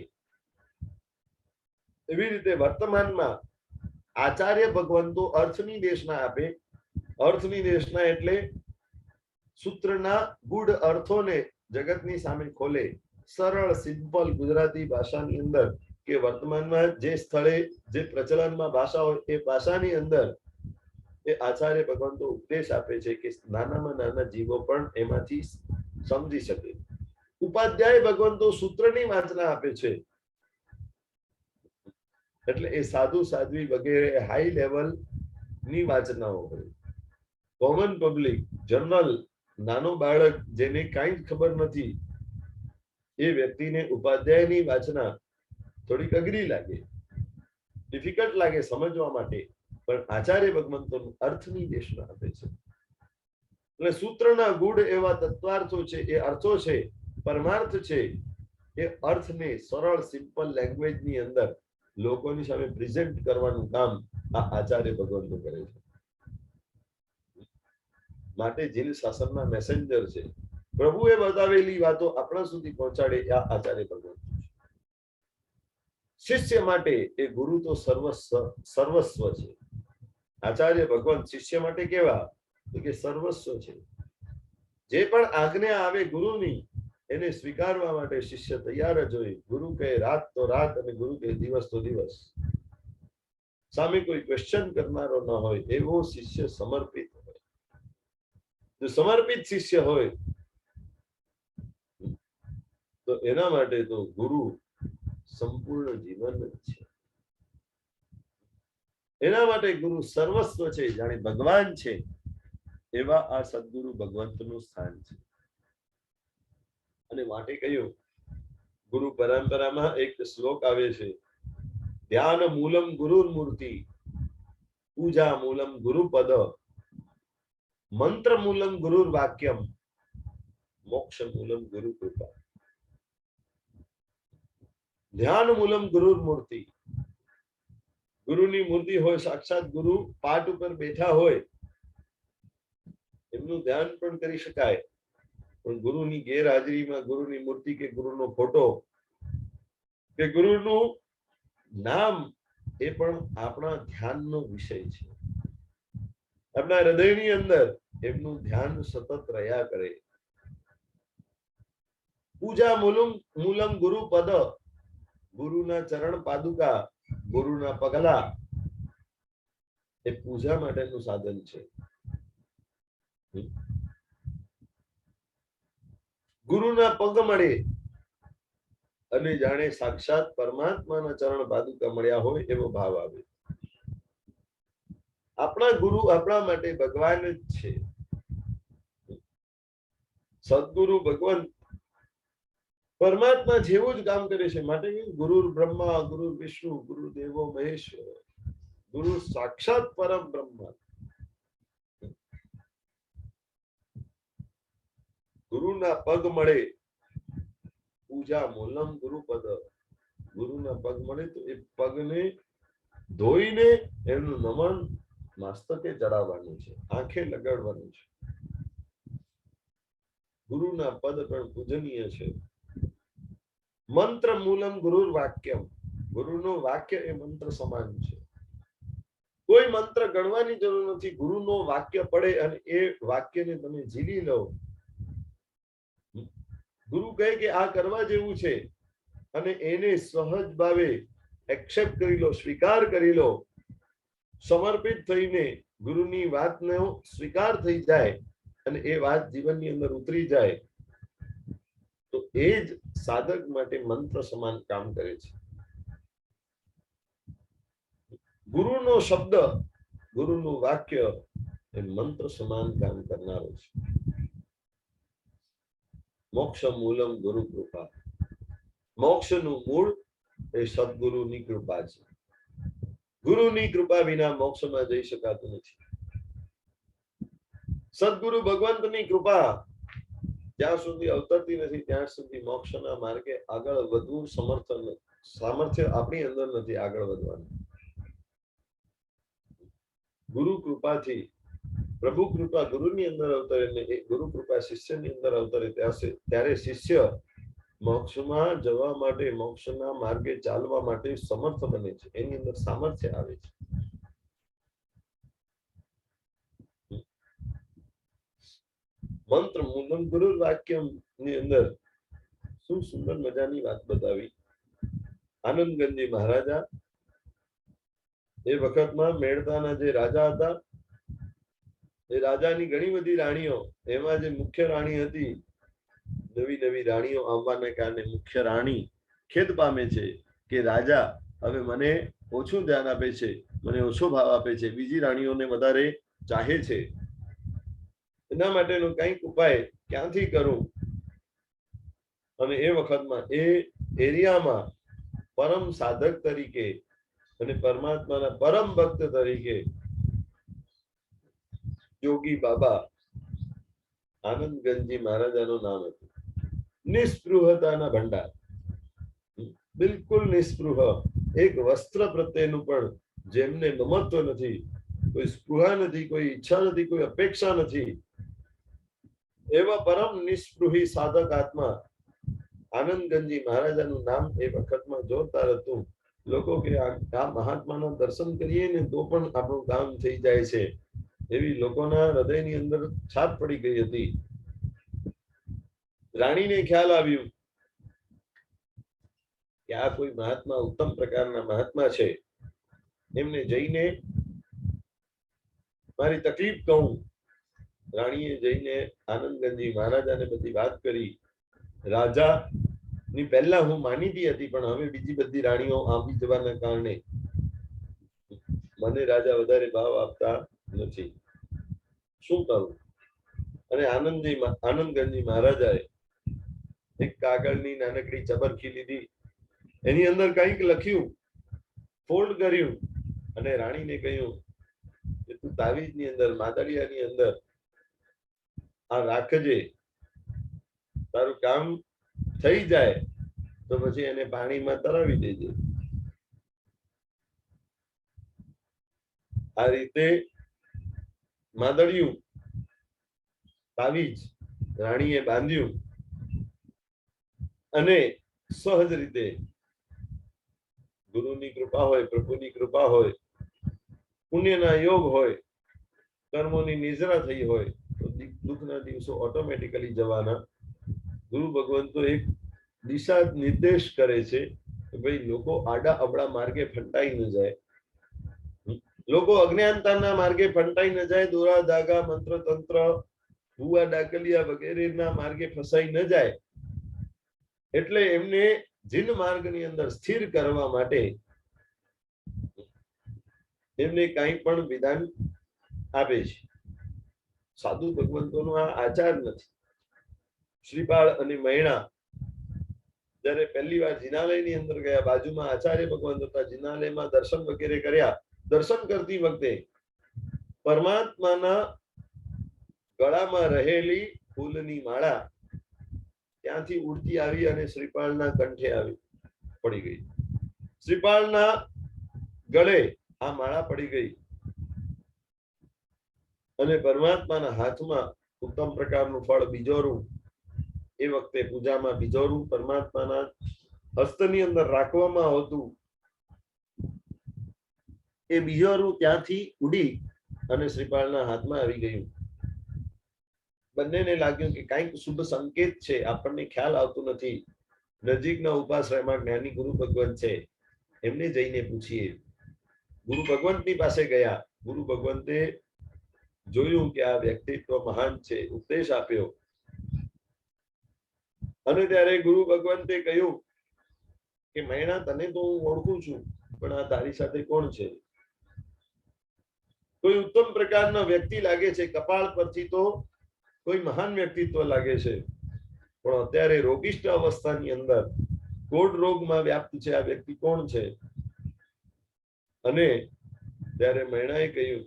એવી રીતે વર્તમાનમાં આચાર્ય ભગવંતો અર્થની દેશના આપે. અર્થની દેશના એટલે સૂત્રના ગૂઢ અર્થોને જગતની સામે ખોલે, સરળ સિમ્પલ ગુજરાતી ભાષાની અંદર, કે વર્તમાનમાં જે સ્થળે જે પ્રચલનમાં ભાષા હોય એ ભાષાની અંદર એ આચાર્ય ભગવંતો ઉપદેશ આપે છે કે નાનામાં નાના જીવો પણ એમાંથી સમજી શકે. ઉપાધ્યાય ભગવંતો સૂત્રની વાંચના આપે છે, એટલે એ સાધુ સાધ્વી વગેરે હાઈ લેવલ ની વાંચનાઓ હોય. કોમન પબ્લિક, જનરલ, નાનો બાળક જેને કાંઈ જ ખબર નથી, એ વ્યક્તિને ઉપાધ્યાયની વાંચના થોડીક અઘરી લાગે, ડિફિકલ્ટ લાગે સમજવા માટે, પણ આચાર્ય ભગવંતોનું અર્થની દેશના આપે છે. એટલે સૂત્રના ગૂઢ એવા તત્વાર્થો છે, એ અર્થો છે, પરમાર્થ છે, એ અર્થને સરળ સિમ્પલ લેંગ્વેજની અંદર લોકોની સામે પ્રેઝન્ટ કરવાનું કામ આ આચાર્ય ભગવંતો કરે છે. માટે જીન શાસનના મેસેન્જર છે. પ્રભુએ બતાવેલી વાતો આપણા સુધી પહોંચાડે આ આચાર્ય ભગવંતો છે. શિષ્ય માટે એ ગુરુ તો સર્વસ્વ છે. આચાર્ય ભગવાન શિષ્ય માટે કેવા? તો કે સર્વસ્વ છે. જે પણ આજ્ઞા આવે ગુરુની, એને સ્વીકારવા માટે શિષ્ય તૈયાર જ હોય. ગુરુ કહે રાત તો રાત અને ગુરુ કહે દિવસ તો દિવસ. સામે કોઈ ક્વેશ્ચન કરનારો ન હોય એવો શિષ્ય સમર્પિત હોય. જો સમર્પિત શિષ્ય હોય તો એના માટે તો ગુરુ સંપૂર્ણ જીવન જ છે. એના માટે ગુરુ સર્વસ્વ છે, જાણે ભગવાન છે. એવા આ સદગુરુ ભગવંતનું સ્થાન છે. અને માટે કહ્યું, ગુરુ પરંપરામાં એક શ્લોક આવે છે, ધ્યાન મૂલમ ગુરુર મૂર્તિ, પૂજા મૂલમ ગુરુ પદ, મંત્ર મૂલમ ગુરુર વાક્યમ, મોક્ષ મૂલમ ગુરુ કૃપા. ધ્યાન મૂલમ ગુરુર મૂર્તિ. ગુરુની મૂર્તિ હોય, સાક્ષાત ગુરુ પાઠ ઉપર બેઠા હોય, એમનું ધ્યાન પણ કરી શકાય. પણ ગુરુની ગેરહાજરીમાં ગુરુની મૂર્તિ કે ગુરુનો ફોટો કે ગુરુનું નામ એ પણ આપણા ધ્યાનનો વિષય છે. આપણા હૃદયની અંદર એમનું ધ્યાન સતત રહ્યા કરે. પૂજા મૂલમ ગુરુ પદ, ગુરુના ચરણ પાદુકા, ગુરુના પગલા એ પૂજા માટેનું સાધન છે. ગુરુના પગ મળે અને જાણે સાક્ષાત પરમાત્માના ચરણ પાદુકા મળ્યા હોય એવો ભાવ આવે. આપણા ગુરુ આપણા માટે ભગવાન જ છે. સદગુરુ ભગવાન પરમાત્મા જેવું જ કામ કરે છે. માટે ગુરુર બ્રહ્મા, ગુરુર વિષ્ણુ, ગુરુ દેવો મહેશ્વર, ગુરુ સાક્ષાત પરમ બ્રહ્મ. ગુરુના પગ મળે, પૂજા મૂલમ ગુરુપદ. ગુરુના પગ મળે તો એ પગને ધોઈને એનું નમન મસ્તકે ચડાવવાનું છે, આંખે લગાડવાનું છે. ગુરુના પદ પણ પૂજનીય છે. મંત્ર મૂલમ ગુરુર વાક્યમ. ગુરુનું વાક્ય એ મંત્ર સમાન છે. કોઈ મંત્ર ગણવાની જરૂર નથી. ગુરુનો વાક્ય પડે અને એ વાક્યને તમે ઝીલી લો. ગુરુ કહે કે આ કરવા જેવું છે અને એને સહજ ભાવે એક્સેપ્ટ કરી લો, સ્વીકાર કરી લો, સમર્પિત થઈને ગુરુની વાતનો સ્વીકાર થઈ જાય અને એ વાત જીવનની અંદર ઉતરી જાય તો એ જ સાધક માટે મંત્ર સમાન કામ કરે છે. ગુરુનો શબ્દ, ગુરુનું વાક્ય એ મંત્ર સમાન કામ કરનારો છે. મોક્ષ મૂલમ ગુરુ કૃપા. મોક્ષનું મૂળ એ સદગુરુની કૃપા છે. ગુરુની કૃપા વિના મોક્ષમાં જઈ શકાતું નથી. સદગુરુ ભગવંતની કૃપા જ્યાં સુધી અવતરતી નથી ત્યાં સુધી મોક્ષના માર્ગે આગળ વધવું સામર્થ્ય આપણી અંદર નથી આગળ વધવાનું. ગુરુ કૃપાથી, પ્રભુ કૃપા ગુરુની અંદર અવતરે ને એ ગુરુ કૃપા શિષ્યની અંદર અવતરે ત્યારે શિષ્ય મોક્ષમાં જવા માટે, મોક્ષના માર્ગે ચાલવા માટે સમર્થ બને છે. એની અંદર સામર્થ્ય આવે છે. મંત્ર મૂલમ ગુરુ વાક્યમ ની અંદર શું સુંદર મજાની વાત બતાવી. આનંદગંજી મહારાજા એ વખતમાં મેળતાના જે રાજા હતા એ રાજાની ઘણી બધી રાણીઓ, એમાં જે મુખ્ય રાણી હતી, નવી નવી રાણીઓ આવવાના કારણે મુખ્ય રાણી ખેદ પામે છે કે રાજા હવે મને ઓછું ધ્યાન આપે છે, મને ઓછો ભાવ આપે છે, બીજી રાણીઓને વધારે ચાહે છે. એના માટેનો કંઈક ઉપાય ક્યાંથી કરું? અને એ વખતમાં એ એરિયામાં પરમ સાધક તરીકે અને પરમાત્માના પરમ ભક્ત તરીકે યોગી બાબા આનંદગંજી મહારાજાનું નામ હતું. નિસ્પૃહતાના ભંડાર, બિલકુલ નિસ્પૃહ. એક વસ્ત્ર પ્રત્યેનું પણ જેમને મમત્વ નથી, કોઈ સ્પૃહા નથી, કોઈ ઈચ્છા નથી, કોઈ અપેક્ષા નથી, એવા પરમ નિસ્પૃહી સાધક આત્મા આનંદગંજી મહારાજાનું નામ એ વખતમાં જોરદાર હતું. લોકો કે આ મહાત્માના દર્શન કરીએ ને તો પણ આપણું કામ થઈ જાય છે, એવી લોકોના હૃદયની અંદર છાપ પડી ગઈ હતી. રાણીને ખ્યાલ આવ્યું કે આ કોઈ મહાત્મા, ઉત્તમ પ્રકારના મહાત્મા છે, એમને જઈને મારી તકલીફ કહું. રાણીએ જઈને આનંદગંજી મહારાજાને બધી વાત કરી. રાજા ની પહેલા હું માનીતી હતી, પણ હવે બીજી બધી રાણીઓ આવી જવાના કારણે મને રાજા વધારે ભાવ આપતા નથી, શું કરું? અને આનંદગંજી મહારાજાએ એક કાગળની નાનકડી ચબરખી લીધી, એની અંદર કંઈક લખ્યું, ફોલ્ડ કર્યું અને રાણીને કહ્યું કે તું તાવીજની અંદર, માદળિયાની અંદર આ રાખજે, તારું કામ થઈ જાય તો પછી એને પાણીમાં તરાવી દેજે. આ રીતે માદળિયું તાવીજ રાણીએ બાંધ્યું અને સહજ રીતે ગુરુની કૃપા હોય, પ્રભુની કૃપા હોય, પુણ્યના યોગ હોય, કર્મોની નિજરા થઈ હોય તો દુઃખના દિવસો ઓટોમેટિકલી જવાના. ગુરુ ભગવાન તો એક દિશા નિર્દેશ કરે છે કે ભાઈ લોકો આડા અબડા માર્ગે ફંટાઈ ન જાય, લોકો અજ્ઞાનતાના માર્ગે ફંટાઈ ન જાય, દોરા ધાગા, મંત્ર તંત્ર, ભૂવા ડાકલિયા વગેરેના માર્ગે ફસાઈ ન જાય, એટલે એમને જીન માર્ગની અંદર સ્થિર કરવા માટે એમને કંઈ પણ વિધાન આપે છે. સાધુ ભગવંતોનો આ આચાર નથી. શ્રીપાળ અને મૈણા જયારે પહેલી વાર જિનાલયની અંદર ગયા, બાજુમાં આચાર્ય ભગવંત હતા, જિનાલયમાં દર્શન વગેરે કર્યા. દર્શન કરતી વખતે પરમાત્માના ગળામાં રહેલી ફૂલની માળા ત્યાંથી ઉડતી આવી અને શ્રીપાળના કંઠે આવી પડી ગઈ. શ્રીપાળના ગળે આ માળા પડી ગઈ અને પરમાત્માના હાથમાં ઉત્તમ પ્રકારનું ફળ બીજોરું, એ વખતે પૂજામાં બીજોરું પરમાત્માના હસ્તની અંદર રાખવામાં આવતું, એ બીજોરું ત્યાંથી ઉડી અને શ્રીપાળના હાથમાં આવી ગયું. બંનેને લાગ્યું કે કંઈક શુભ સંકેત છે, આપણને ખ્યાલ આવતું નથી. નજીકના ઉપાશ્રયમાં જ્ઞાની ગુરુ ભગવાન છે, એમને જઈને પૂછીએ. ગુરુ ભગવંતની પાસે ગયા. ગુરુ ભગવંતે જોયું કે આ વ્યક્તિત્વ મહાન છે, ઉપદેશ આપ્યો. અને ત્યારે ગુરુ ભગવંતે કહ્યું કે મૈણા, તને તો હું ઓળખું છું, પણ આ તારી સાથે કોણ છે? કોઈ ઉત્તમ પ્રકારના વ્યક્તિ લાગે છે, કપાળ પરથી તો કોઈ મહાન વ્યક્તિત્વ લાગે છે, પણ અત્યારે રોગિષ્ઠ અવસ્થાની અંદર કોઢ રોગમાં વ્યાપ્ત છે, આ વ્યક્તિ કોણ છે? અને ત્યારે મૈણાએ કહ્યું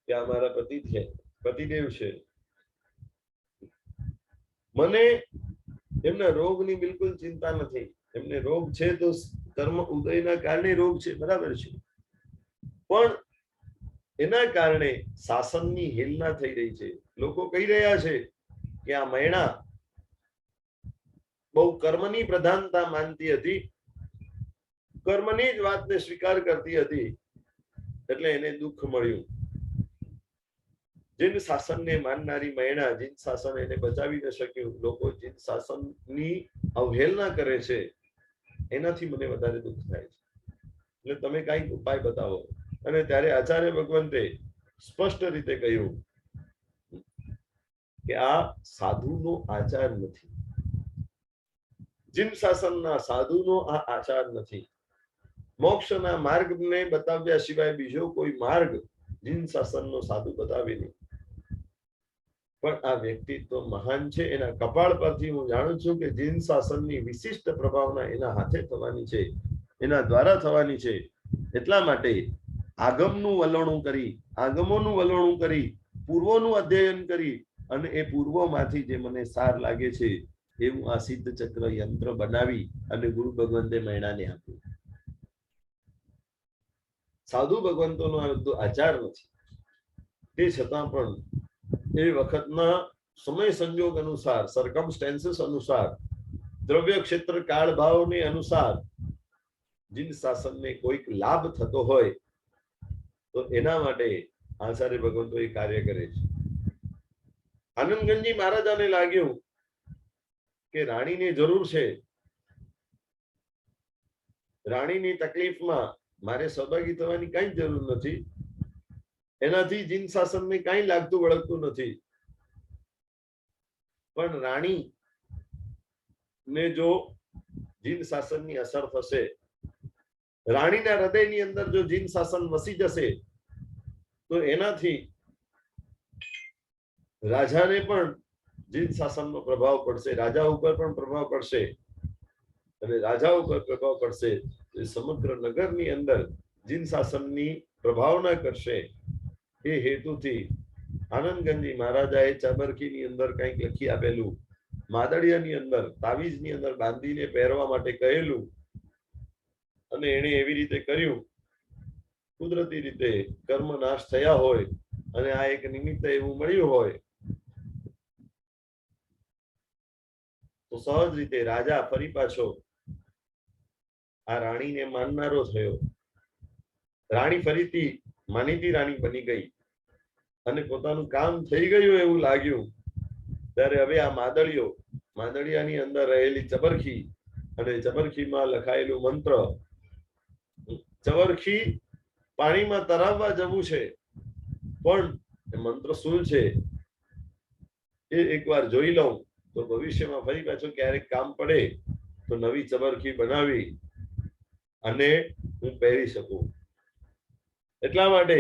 કે આ મારા પતિદેવ છે. મને એમના રોગની બિલકુલ ચિંતા નથી. એમને રોગ છે તો કર્મ ઉદયના કારણે રોગ છે, બરાબર છે, પણ એના કારણે શાસનની હેલના થઈ રહી છે. લોકો કહી રહ્યા છે કે આ મૈણા બહુ કર્મની પ્રધાનતા માનતી હતી, કર્મની જ વાતને સ્વીકાર કરતી હતી, એટલે એને દુઃખ મળ્યું. જીન શાસનને માનનારી મૈણા, જીન શાસન એને બચાવી ન શક્યું. લોકો જીન શાસનની અવહેલના કરે છે, એનાથી મને વધારે દુઃખ થાય છે. એટલે તમે કઈક ઉપાય બતાવો. અને ત્યારે આચાર્ય ભગવંતે સ્પષ્ટ રીતે કહ્યું કે આ સાધુનો આચાર નથી, જીન શાસનના સાધુનો આ આચાર નથી. મોક્ષના માર્ગને બતાવ્યા સિવાય બીજો કોઈ માર્ગ જીન શાસનનો સાધુ બતાવે નહીં. પણ આ વ્યક્તિત્વ મહાન છે. એના કપાળ પરથી હું જાણું છું કે જીન શાસનની વિશિષ્ટ પ્રભાવના એના હાથે થવાની છે, એના દ્વારા થવાની છે. એટલા માટે આગમનું વલણું કરી, આગમોનું વલણું કરી, પૂર્વોનું અધ્યયન કરી, અને એ પૂર્વોમાંથી જે મને સાર લાગે છે એવું આ સિદ્ધ ચક્ર યંત્ર બનાવી અને ગુરુ ભગવંતે મૈણાને આપ્યું. સાધુ ભગવંતોનો આ બધો આચાર નથી. તે છતાં પણ એ વખતના સમય સંજોગ અનુસાર, સર્કમસ્ટેન્સીસ અનુસાર, દ્રવ્ય ક્ષેત્ર કાળ ભાવને અનુસાર જીન શાસનને કોઈક લાભ થતો હોય તો એના માટે આચાર્ય ભગવંતો એ કાર્ય કરે છે. આનંદગંજી મહારાજાને લાગ્યું કે રાણીને જરૂર છે, રાણીની તકલીફમાં મારે સહભાગી થવાની કઈ જરૂર નથી, એનાથી જીન શાસનને કઈ લાગતું વળગતું નથી. પણ રાણી ને જો જીન શાસનની અસર થશે, રાણીના હૃદયની અંદર જો જીન શાસન વસી જશે તો એનાથી રાજાને પણ જીન શાસનનો પ્રભાવ પડશે, રાજા ઉપર પણ પ્રભાવ પડશે, અને રાજા ઉપર પ્રભાવ પડશે તો સમગ્ર નગરની અંદર જીન શાસનની પ્રભાવના કરશે. એ હેતુથી આનંદગંજી મહારાજાએ ચાબરકીની અંદર કંઈક લખી આપેલું, માદળિયાની અંદર તાવીજની અંદર બાંધીને પહેરવા માટે કહેલું, અને એને એવી રીતે કર્યું. કુદરતી રીતે કર્મ નાશ થયા હોય અને આ એક નિમિત્ત એવું મળ્યું હોય તો સહજ રીતે રાજા ફરી પાછો આ રાણીને માનનારો થયો. રાણી ફરીથી માનીતી રાણી બની ગઈ અને પોતાનું કામ થઈ ગયું એવું લાગ્યું. ત્યારે હવે આ માદળિયાની અંદર રહેલી ચબરખી અને ચબરખીમાં લખાયેલું મંત્ર, ચબરખી પાણીમાં તરાવવા જવું છે, પણ એ મંત્ર શું છે એ એકવાર જોઈ લઉં તો ભવિષ્યમાં ફરી પાછું ક્યારેક કામ પડે તો નવી ચબરખી બનાવી અને હું પહેરી શકું. એટલા માટે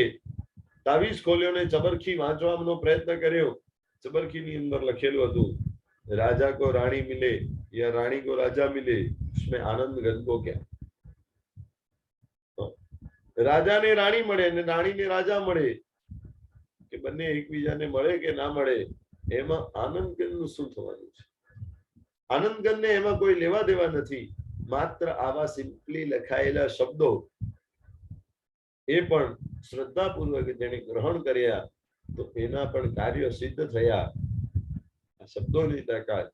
તાવીજ ખોલ્યો ને ચબરખી વાંચવાનો પ્રયત્ન કર્યો. ચબરખીની અંદર લખેલું હતું, રાજા કો રાણી મિલે યા રાણી કો રાજા મિલે, उसमें आनंद गन को क्या. રાજાને રાણી મળે અને રાણીને રાજા મળે, કે બંને એકબીજાને મળે કે ના મળે, એમાં આનંદગનનું શું થવાનું છે? આનંદગનને એમાં કોઈ લેવા દેવા નથી. માત્ર આવા સિમ્પલી લખાયેલા શબ્દો એ પણ શ્રદ્ધાપૂર્વક જેને ગ્રહણ કર્યા તો એના પણ કાર્યો સિદ્ધ થયા. આ શબ્દોની તાકાત,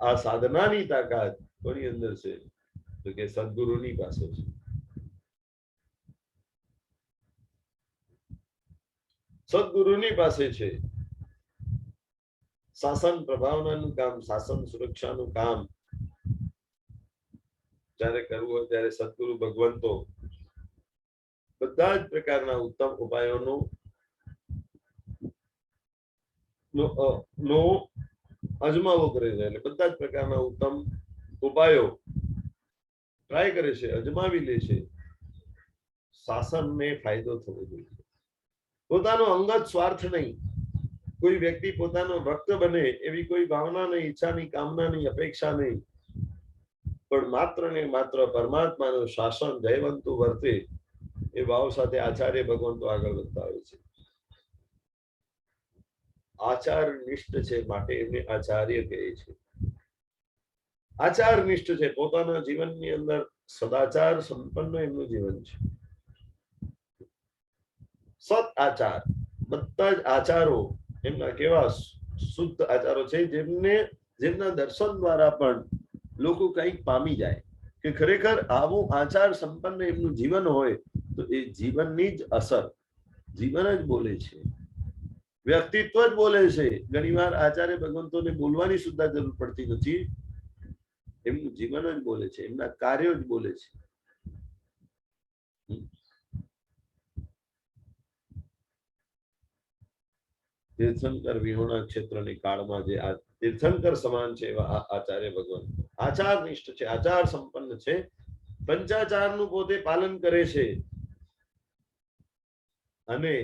આ સાધનાની તાકાત કોની અંદર છે? તો કે સદગુરુની પાસે છે. સદગુરુની પાસે છે. શાસન પ્રભાવનાનું કામ, શાસન સુરક્ષાનું કામ જ્યારે કરવું હોય ત્યારે સદગુરુ ભગવંતો બધા જ પ્રકારના ઉત્તમ ઉપાયોનો અજમાવો કરે છે. એટલે બધા જ પ્રકારના ઉત્તમ ઉપાયો ટ્રાય કરે છે, અજમાવી લે છે. શાસનને ફાયદો થવો જોઈએ. પોતાનો અંગત સ્વાર્થ નહીં, કોઈ વ્યક્તિ પોતાનો ભક્ત બને એવી કોઈ ભાવના નહીં, ઈચ્છાની, કામનાની, અપેક્ષા નહીં, પણ માત્ર ને માત્ર પરમાત્માનું શાસન જયવંતું વર્તે એ ભાવ સાથે આચાર્ય ભગવંતો આગળ વધતા હોય છે. આચાર નિષ્ઠ છે માટે એમને આચાર્ય કહે છે. આચાર નિષ્ઠ છે, પોતાના જીવનની અંદર સદાચાર સંપન્ન એમનું જીવન છે. સત આચાર, બધા જ આચારો એમના કેવા શુદ્ધ આચારો છે, જેમના દર્શન દ્વારા પણ લોકો કંઈક પામી જાય કે ખરેખર આવું આચાર સંપન્ન એમનું જીવન હોય તો એ જીવનની જ અસર જીવન જ બોલે છે, વ્યક્તિત્વ જ બોલે છે. ઘણીવાર આચાર્ય ભગવંતોને બોલવાની સુદ્ધા જરૂર પડતી નથી, એમનું જીવન જ બોલે છે, એમના કાર્યો જ બોલે છે. તીર્થંકર વિહોણા ક્ષેત્રની કાળમાં જે આ તીર્થંકર સમાન છે એવા આચાર્ય ભગવાન આચાર નિષ્ઠ છે, આચાર સંપન્ન છે, પંચાચારનું પોતે પાલન કરે છે અને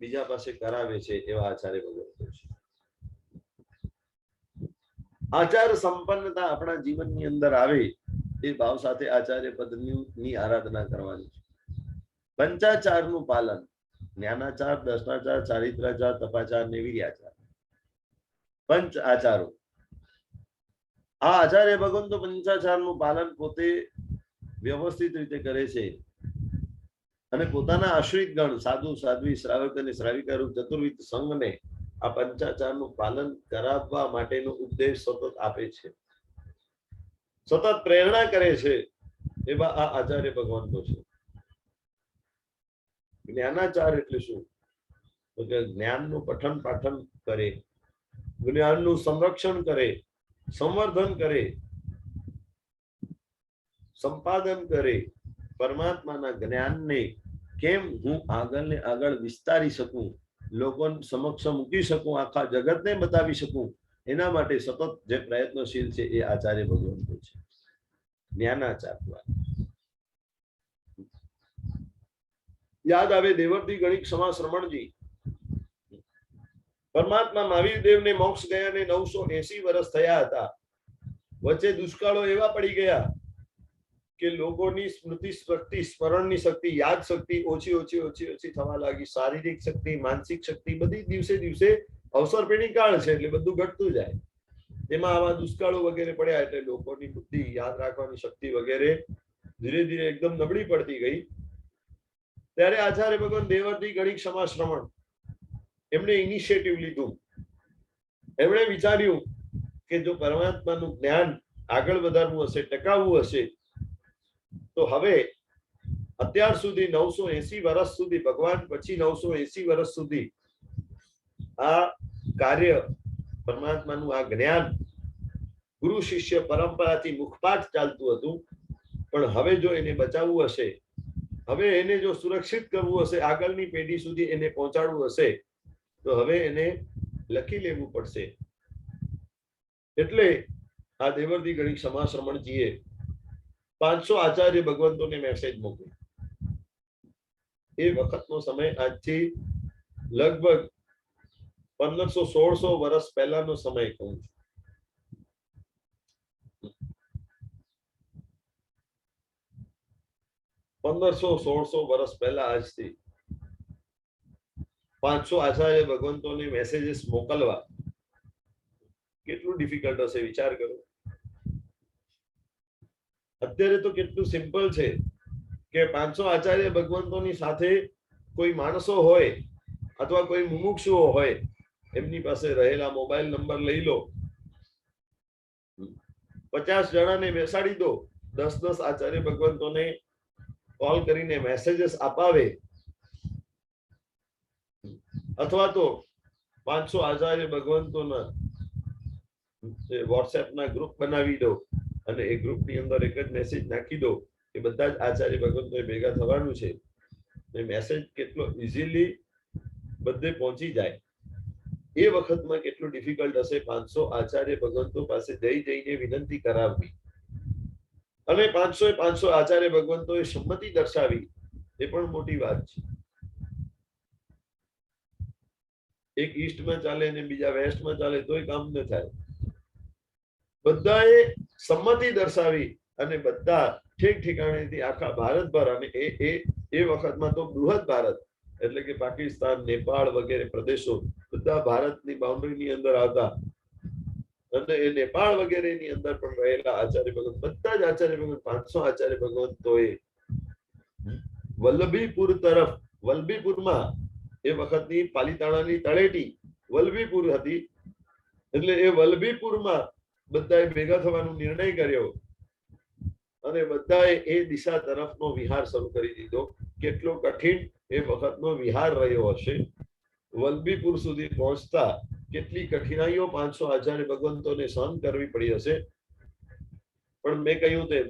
બીજા પાસે કરાવે છે એવા આચાર્ય ભગવાન છે. આચાર સંપન્નતા આપણા જીવનની અંદર આવે એ ભાવ સાથે આચાર્ય પદની આરાધના કરવાની છે. પંચાચારનું પાલન, જ્ઞાનાચાર, દર્શનાચાર, ચારિત્રાચાર, તપાચાર ને વીર્યાચાર, પંચ આચારો. આ આચાર્ય ભગવાન તો પંચાચારનું પાલન પોતે વ્યવસ્થિત રીતે કરે છે અને પોતાના આશ્રિત ગણ સાધુ, સાધ્વી, શ્રાવક અને શ્રાવિકા રૂપ ચતુર્વિધ સંઘને આ પંચાચારનું પાલન કરાવવા માટેનો ઉપદેશ સતત આપે છે, સતત પ્રેરણા કરે છે એવા આ આચાર્ય ભગવંતો છે. જ્ઞાનાચાર એટલે શું? તો કે જ્ઞાનનું પઠન પાઠન કરે, જ્ઞાનનું સંરક્ષણ કરે, સંવર્ધન કરે, સંપાદન કરે. પરમાત્માના જ્ઞાનને કેમ હું આગળ ને આગળ વિસ્તારી શકું, લોકો સમક્ષ મૂકી શકું, આખા જગતને બતાવી શકું, એના માટે સતત જે પ્રયત્નશીલ છે એ આચાર્ય ભગવંતો છે. જ્ઞાનાચાર દ્વારા યાદ આવે દેવર્તી ગણિક સમા શ્રમણજી. પરમાત્મા મહાવીર દેવને મોક્ષ ગયા ને 980 વર્ષ થયા હતા. વચ્ચે દુષ્કાળો એવા પડી ગયા કે લોકોની સ્મૃતિ શક્તિ, સ્મરણની શક્તિ, યાદ શક્તિ ઓછી ઓછી ઓછી ઓછી થવા લાગી. શારીરિક શક્તિ, માનસિક શક્તિ બધી દિવસે દિવસે અવસરપેણી કાળ છે એટલે બધું ઘટતું જાય. એમાં આવા દુષ્કાળો વગેરે પડ્યા એટલે લોકોની બુદ્ધિ, યાદ રાખવાની શક્તિ વગેરે ધીરે ધીરે એકદમ નબળી પડતી ગઈ. ત્યારે આચાર્ય ભગવાન દેવર્તી ગણિક સમા શ્રમણ એમણે ઇનિશિયેટિવ લીધું. એમણે વિચાર્યું કે જો પરમાત્માનું જ્ઞાન આગળ વધારવું હશે, ટકાવવું હશે, તો હવે અત્યાર સુધી 980 વર્ષ સુધી, ભગવાન પછી 980 વર્ષ સુધી આ કાર્ય, પરમાત્માનું આ જ્ઞાન ગુરુ શિષ્ય પરંપરાથી મુખપાઠ ચાલતું હતું. પણ હવે જો એને બચાવવું હશે, હવે એને જો સુરક્ષિત કરવું હશે, આગળની પેઢી સુધી એને પહોંચાડવું હશે, તો હવે એને લખી લેવું પડશે. એટલે આ દેવર્તી ગણિક સમા શ્રમણજીએ 500 આચાર્ય ભગવંતોને મેસેજ મોકલ્યો. એ વખતનો સમય આજથી લગભગ 1500-1600 વર્ષ પહેલાનો સમય કહું છું. 1500-1600 વર્ષ પહેલા આજથી 500 આચાર્ય ભગવંતોને મેસેજીસ મોકલવા કેટલું ડિફિકલ્ટ હશે વિચાર કરો. અત્યારે તો કેટલું સિમ્પલ છે કે 500 આચાર્ય ભગવંતોની સાથે કોઈ માણસો હોય અથવા કોઈ મુમુક્ષુઓ હોય, એમની પાસે રહેલા મોબાઈલ નંબર લઈ લો, 50 જણાને બેસાડી દો, 10-10 આચાર્ય ભગવંતોને કોલ કરીને મેસેजेस અપાવે, અથવા તો 500 આચાર્ય ભગવંતોના વોટ્સએપના ગ્રુપ બનાવી દો અને એ ગ્રુપની અંદર એક જ મેસેજ નાખી દો કે બધા જ આચાર્ય ભગવંતોએ ભેગા થવાનું છે, એ મેસેજ કેટલો ઇઝીલી બધે પહોંચી જાય. એ વખતમાં કેટલું ડિફિકલ્ટ હશે 500 આચાર્ય ભગવંતો પાસે જઈને વિનંતી કરાવવી, અને 500 આચાર્ય ભગવંતોએ સંમતિ દર્શાવી, એ પણ મોટી વાત છે. એક ઈસ્ટમાં ચાલે અને બીજા વેસ્ટમાં ચાલે તોય કામ ન થાય. બધાએ સંમતિ દર્શાવી અને બધા ઠેક ઠેકાણેથી આખા ભારતભર, અને એ વખતમાં તો બૃહદ ભારત એટલે કે પાકિસ્તાન, નેપાળ વગેરે પ્રદેશો બધા ભારતની બાઉન્ડ્રીની અંદર આવતા, અને એ નેપાળ વગેરેની અંદર પણ રહેલા આચાર્ય ભગવંત, બધા જ આચાર્ય ભગવંત 500 આચાર્ય ભગવંતોએ વલ્લભીપુર તરફ, વલ્લભીપુરમાં એ વખતની પાલીતાણાની તળેટી વલ્લભીપુર હતી, એટલે એ વલ્લભીપુરમાં બધાએ ભેગા થવાનો નિર્ણય કર્યો અને બધાએ એ દિશા તરફનો વિહાર શરૂ કરી દીધો. કેટલો કઠિન એ વખતનો વિહાર રહ્યો હશે. વલ્લભીપુર સુધી પહોંચતા કેટલી કઠિનાઈઓ 500 આચાર્ય ભગવંતોને સહન કરવી પડી હશે. પણ મેં કહ્યું તેમ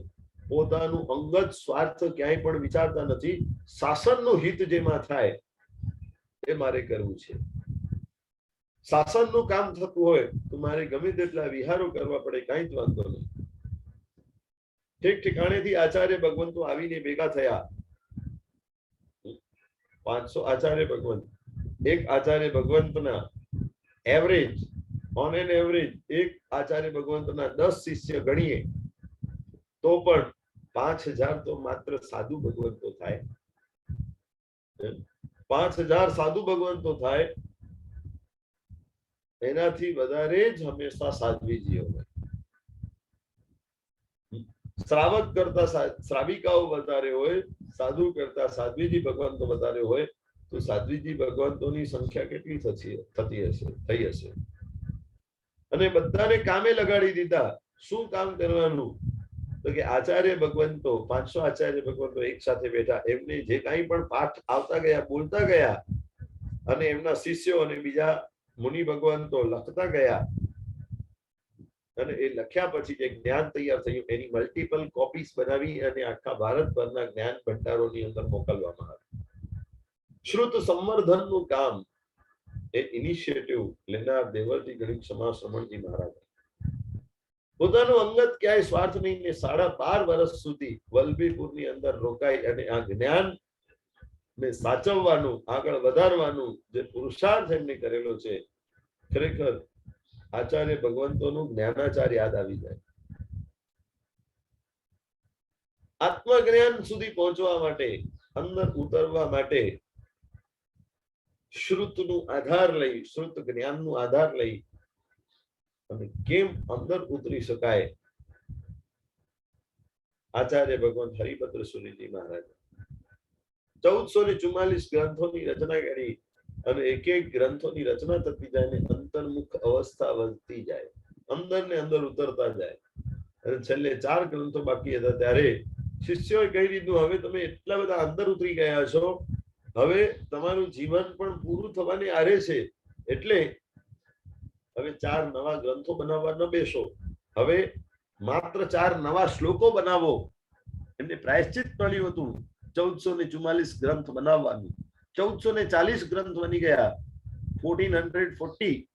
પોતાનું અંગત સ્વાર્થ ક્યાંય પણ વિચારતા નથી. શાસનનું હિત જેમાં થાય એ મારે કરવું છે. શાસનનું કામ થતું હોય તો મારે ગમે તેટલા વિહારો કરવા પડે, કાંઈ જ વાંધો નહીં. ઠેક ઠેકાણેથી આચાર્ય ભગવંતો આવીને ભેગા થયા. 500 આચાર્ય ભગવંત, એક Acharya ભગવંતના average, on an average એક આચાર્ય ભગવંતના 10 શિષ્ય ગણીએ તો પણ 5000 તો માત્ર સાધુ ભગવંતો થાય. 5000 સાધુ ભગવંતો થાય, એનાથી વધારે જ હંમેશા સાધ્વીજીઓ હોય. શ્રાવક કરતા શ્રાવિકાઓ વધારે હોય, સાધુ કરતા સાધ્વીજી ભગવંતો વધારે હોય, તો સાધ્વીજી ભગવંતોની સંખ્યા કેટલી થઈ હશે. અને બધાને કામે લગાડી દીધા. શું કામ કરવાનું? તો કે આચાર્ય ભગવંતો 500 આચાર્ય ભગવંતો એક સાથે બેઠા, એમને જે કાંઈ પણ પાઠ આવતા ગયા, બોલતા ગયા, અને એમના શિષ્યો અને બીજા મુનિ ભગવંતો લખતા ગયા, અને એ લખ્યા પછી જે જ્ઞાન તૈયાર થયું એની મલ્ટિપલ કોપીઝ બનાવી અને આખા ભારતભરના જ્ઞાન ભંડારોની અંદર મોકલવામાં આવ્યું. શ્રુત સંવર્ધનનું કામ એ ઇનિશિયેટિવ લેનાર દેવરજી ગણિત સમાજ રમણજી મહારાજ પોતાનું અંગત ક્યાંય સ્વાર્થ નહીં ને 12.5 વર્ષ સુધી વલ્લભીપુરની અંદર રોકાઈ અને આ જ્ઞાન ને સાચવવાનું, આગળ વધારવાનું જે પુરુષાર્થ એમને કરેલો છે, ખરેખર આચાર્ય ભગવંતોનું જ્ઞાનાચાર યાદ આવી જાય. આત્મજ્ઞાન સુધી પહોંચવા માટે, અંદર ઉતરવા માટે શ્રુતનું આધાર લઈ, શ્રુત જ્ઞાનનું આધાર લઈ અને કેમ અંદર ઉતરી શકાય, આચાર્ય ભગવંત હરિભદ્ર સુરીજી મહારાજ 1444 ગ્રંથોની રચના કરી, અને એક એક ગ્રંથોની રચના થતી જાય ને અંતર્મુખ અવસ્થા વધતી જાય, અંદર ને અંદર ઉતરતા જાય, અને છેલ્લે 4 ગ્રંથો બાકી હતા ત્યારે શિષ્યોએ કહી દીધું, હવે તમે એટલા બધા અંદર ઉતરી ગયા છો, હવે તમારું જીવન પણ પૂરું થવાની આરે છે, એટલે હવે 4 નવા ગ્રંથો બનાવવા ન બેસો, હવે માત્ર 4 નવા શ્લોકો બનાવો. એમને પ્રાયશ્ચિત મળ્યું હતું 1444 ગ્રંથ બનાવવાનું. 1440 ગ્રંથ બની ગયા. 1440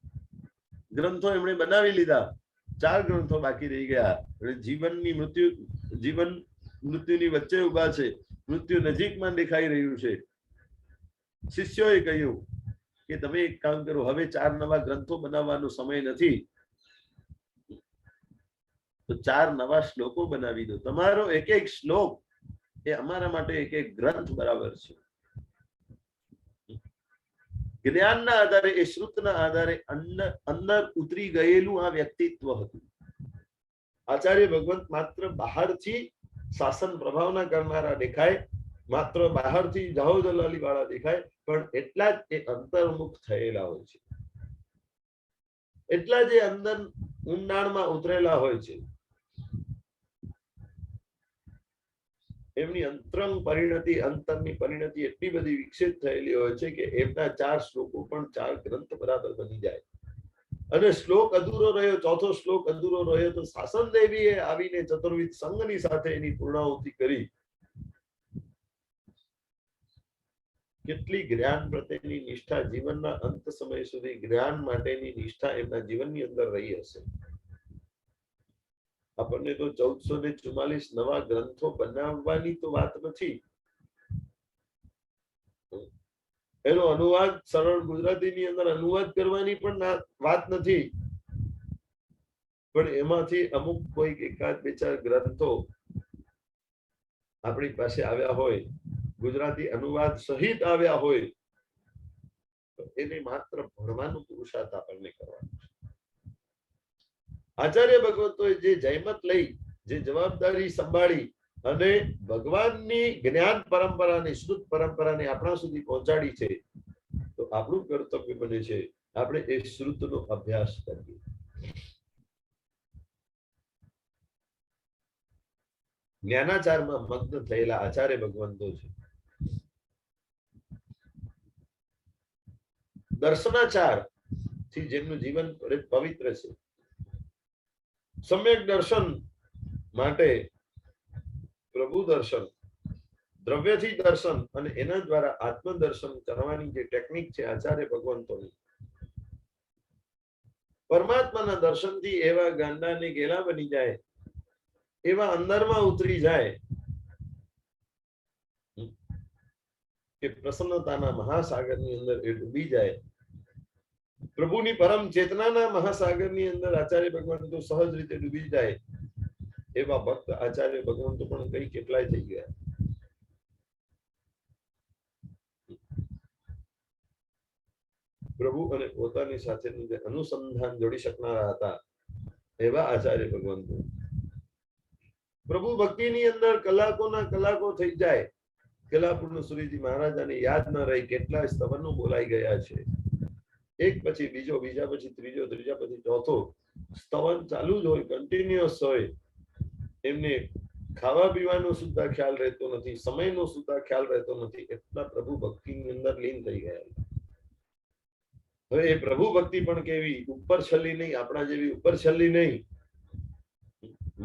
ગ્રંથો એમણે બનાવી લીધા. 4 ગ્રંથો બાકી રહી ગયા. જીવન મૃત્યુની વચ્ચે ઉભા છે, મૃત્યુ નજીકમાં દેખાઈ રહ્યું છે. શિષ્યોએ કહ્યું કે તમે એક કામ કરો, હવે 4 નવા ગ્રંથો બનાવવાનો સમય નથી, તો 4 નવા શ્લોકો બનાવી દો. તમારો એક એક શ્લોક એ અમારા માટે એક એક ગ્રંથ બરાબર છે. જ્ઞાનના આધારે, એ શ્રુતના આધારે અંદર ઉતરી ગયેલું આ વ્યક્તિત્વ હતું. આચાર્ય ભગવંત માત્ર બહારથી શાસન પ્રભાવના કરનારા દેખાય, માત્ર બહારથી જાહો દલાલી વાળા દેખાય, પણ એટલા જ એ અંતર્મુખ થયેલા હોય છે, એટલા જ એ અંદર ઊંડાણમાં ઉતરેલા હોય છે. એમની અંતરંગ પરિણતિ, અંતરની પરિણતિ એટલી બધી વિકસિત થયેલી હોય છે કે એમના 4 શ્લોકો પણ 4 ગ્રંથ બરાબર બની જાય. અને શ્લોક અધૂરો રહ્યો, ચોથો શ્લોક અધૂરો રહ્યો તો શાસન દેવીએ આવીને ચતુર્વિધ સંઘની સાથે એની પૂર્ણાહુતિ કરી. કેટલી જ્ઞાન પ્રત્યેની નિષ્ઠા, જીવનના અંત સમય સુધી જ્ઞાન માટેની નિષ્ઠા એમના જીવનની અંદર રહી હશે. આપણને તો 1444 નવા ગ્રંથો બનાવવાની તો વાત નથી, એનો અનુવાદ સરળ ગુજરાતીની અંદર અનુવાદ કરવાની પણ વાત નથી, પણ એમાંથી અમુક કોઈ એકાદ બે ચાર ગ્રંથો આપણી પાસે આવ્યા હોય, ગુજરાતી અનુવાદ સહિત આવ્યા હોય, તો એને માત્ર ભણવાનું પુરુષાર્થ આપણને કરવાનું છે. આચાર્ય ભગવંતોએ જે જયમત લઈ, જે જવાબદારી સંભાળી અને ભગવાનની જ્ઞાન પરંપરાની, શ્રુત પરંપરાને આપણા સુધી પહોંચાડી છે, તો આપણું કર્તવ્ય બને છે આપણે એ શ્રુતનો અભ્યાસ કરીએ. જ્ઞાનાચારમાં મગ્ન થયેલા આચાર્ય ભગવંતો છે. દર્શનાચાર થી જેમનું જીવન પવિત્ર છે. સમ્યક દર્શન માટે પ્રભુ દર્શન, દ્રવ્યથી દર્શન અને એના દ્વારા આત્મદર્શન કરવાની જે ટેકનિક છે આચાર્ય ભગવંતોની, પરમાત્માના દર્શનથી એવા ગાંડાને ગેલા બની જાય, એવા અંદરમાં ઉતરી જાય કે પ્રસન્નતાના મહાસાગરની અંદર એ ડૂબી જાય. પ્રભુની પરમ ચેતનાના મહાસાગરની અંદર આચાર્ય ભગવંતો સહજ રીતે ડૂબી જાય. એવા ભક્ત આચાર્ય ભગવંતો પણ કઈ કેટલાય થઈ ગયા. પ્રભુ અને પોતાની સાથેનું જે અનુસંધાન જોડી શકનારા હતા એવા આચાર્ય ભગવંતો. પ્રભુ ભક્તિની અંદર કલાકોના કલાકો થઈ જાય. કેલાપુરના સુરીજી મહારાજાને યાદ ન રહી કેટલા સ્તવનો બોલાઈ ગયા છે. એક પછી બીજો, બીજા પછી ત્રીજો, ત્રીજા પછી ચોથો સ્તવન ચાલુ જ હોય, કન્ટિન્યુઅસ હોય. એમને ખાવા પીવાનો સુદ્ધા ખ્યાલ રહેતો નથી, સમયનો સુદ્ધા ખ્યાલ રહેતો નથી. એટલા પ્રભુ ભક્તિની અંદર લીન થઈ ગયા. હવે એ પ્રભુ ભક્તિ પણ કેવી, ઉપર છલ્લી નહીં, આપણા જેવી ઉપર છલ્લી નહીં.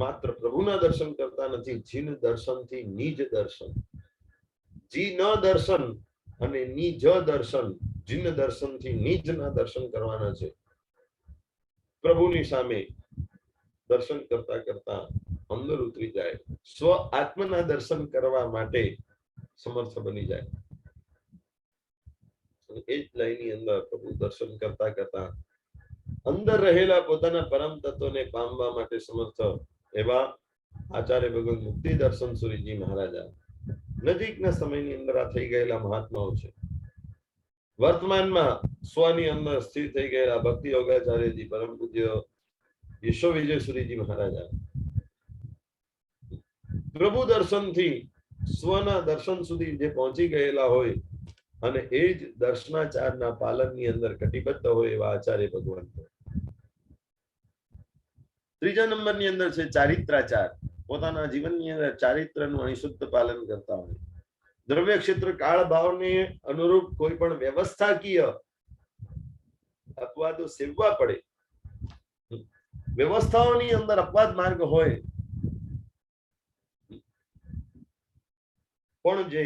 માત્ર પ્રભુના દર્શન કરતા નથી, જીન દર્શનથી નિજ દર્શન. જી ન દર્શન અને નિજ દર્શન, જીન દર્શનથી નિજના દર્શન કરવાના છે. પ્રભુની સામે દર્શન કરતા કરતા અંદર ઉતરી જાય, સ્વ આત્મના દર્શન કરવા માટે સમર્થ બની જાય. એ જ લાઈનની અંદર પ્રભુ દર્શન કરતા કરતા અંદર રહેલા પોતાના પરમ તત્વને પામવા માટે સમર્થ એવા આચાર્ય ભગવાન મુક્તિ દર્શન સુરીજી મહારાજા નજીકના સમયની અંદર આ થઈ ગયેલા મહાત્માઓ છે. વર્તમાનમાં સ્વની અંદર સ્થિર થઈ ગયેલા ભક્તિ યોગાચાર્યજી પરમ પૂજ્ય વિશ્વ વિજય સુરીજી મહારાજા પ્રભુ દર્શનથી સ્વના દર્શન સુધી જે પહોંચી ગયેલા હોય અને એ જ દર્શનાચારના પાલનની અંદર કટિબદ્ધ હોય એવા આચાર્ય ભગવાન. ત્રીજા નંબરની અંદર છે ચારિત્રાચાર. પોતાના જીવનની અંદર ચારિત્રનું અણિશુદ્ધ પાલન કરતા હોય. દ્રવ્ય ક્ષેત્ર કાળ ભાવને અનુરૂપ કોઈ પણ વ્યવસ્થાકીય અપવાદો સેવવા પડે. વ્યવસ્થાઓની અંદર અપવાદ માર્ગ હોય પણ જે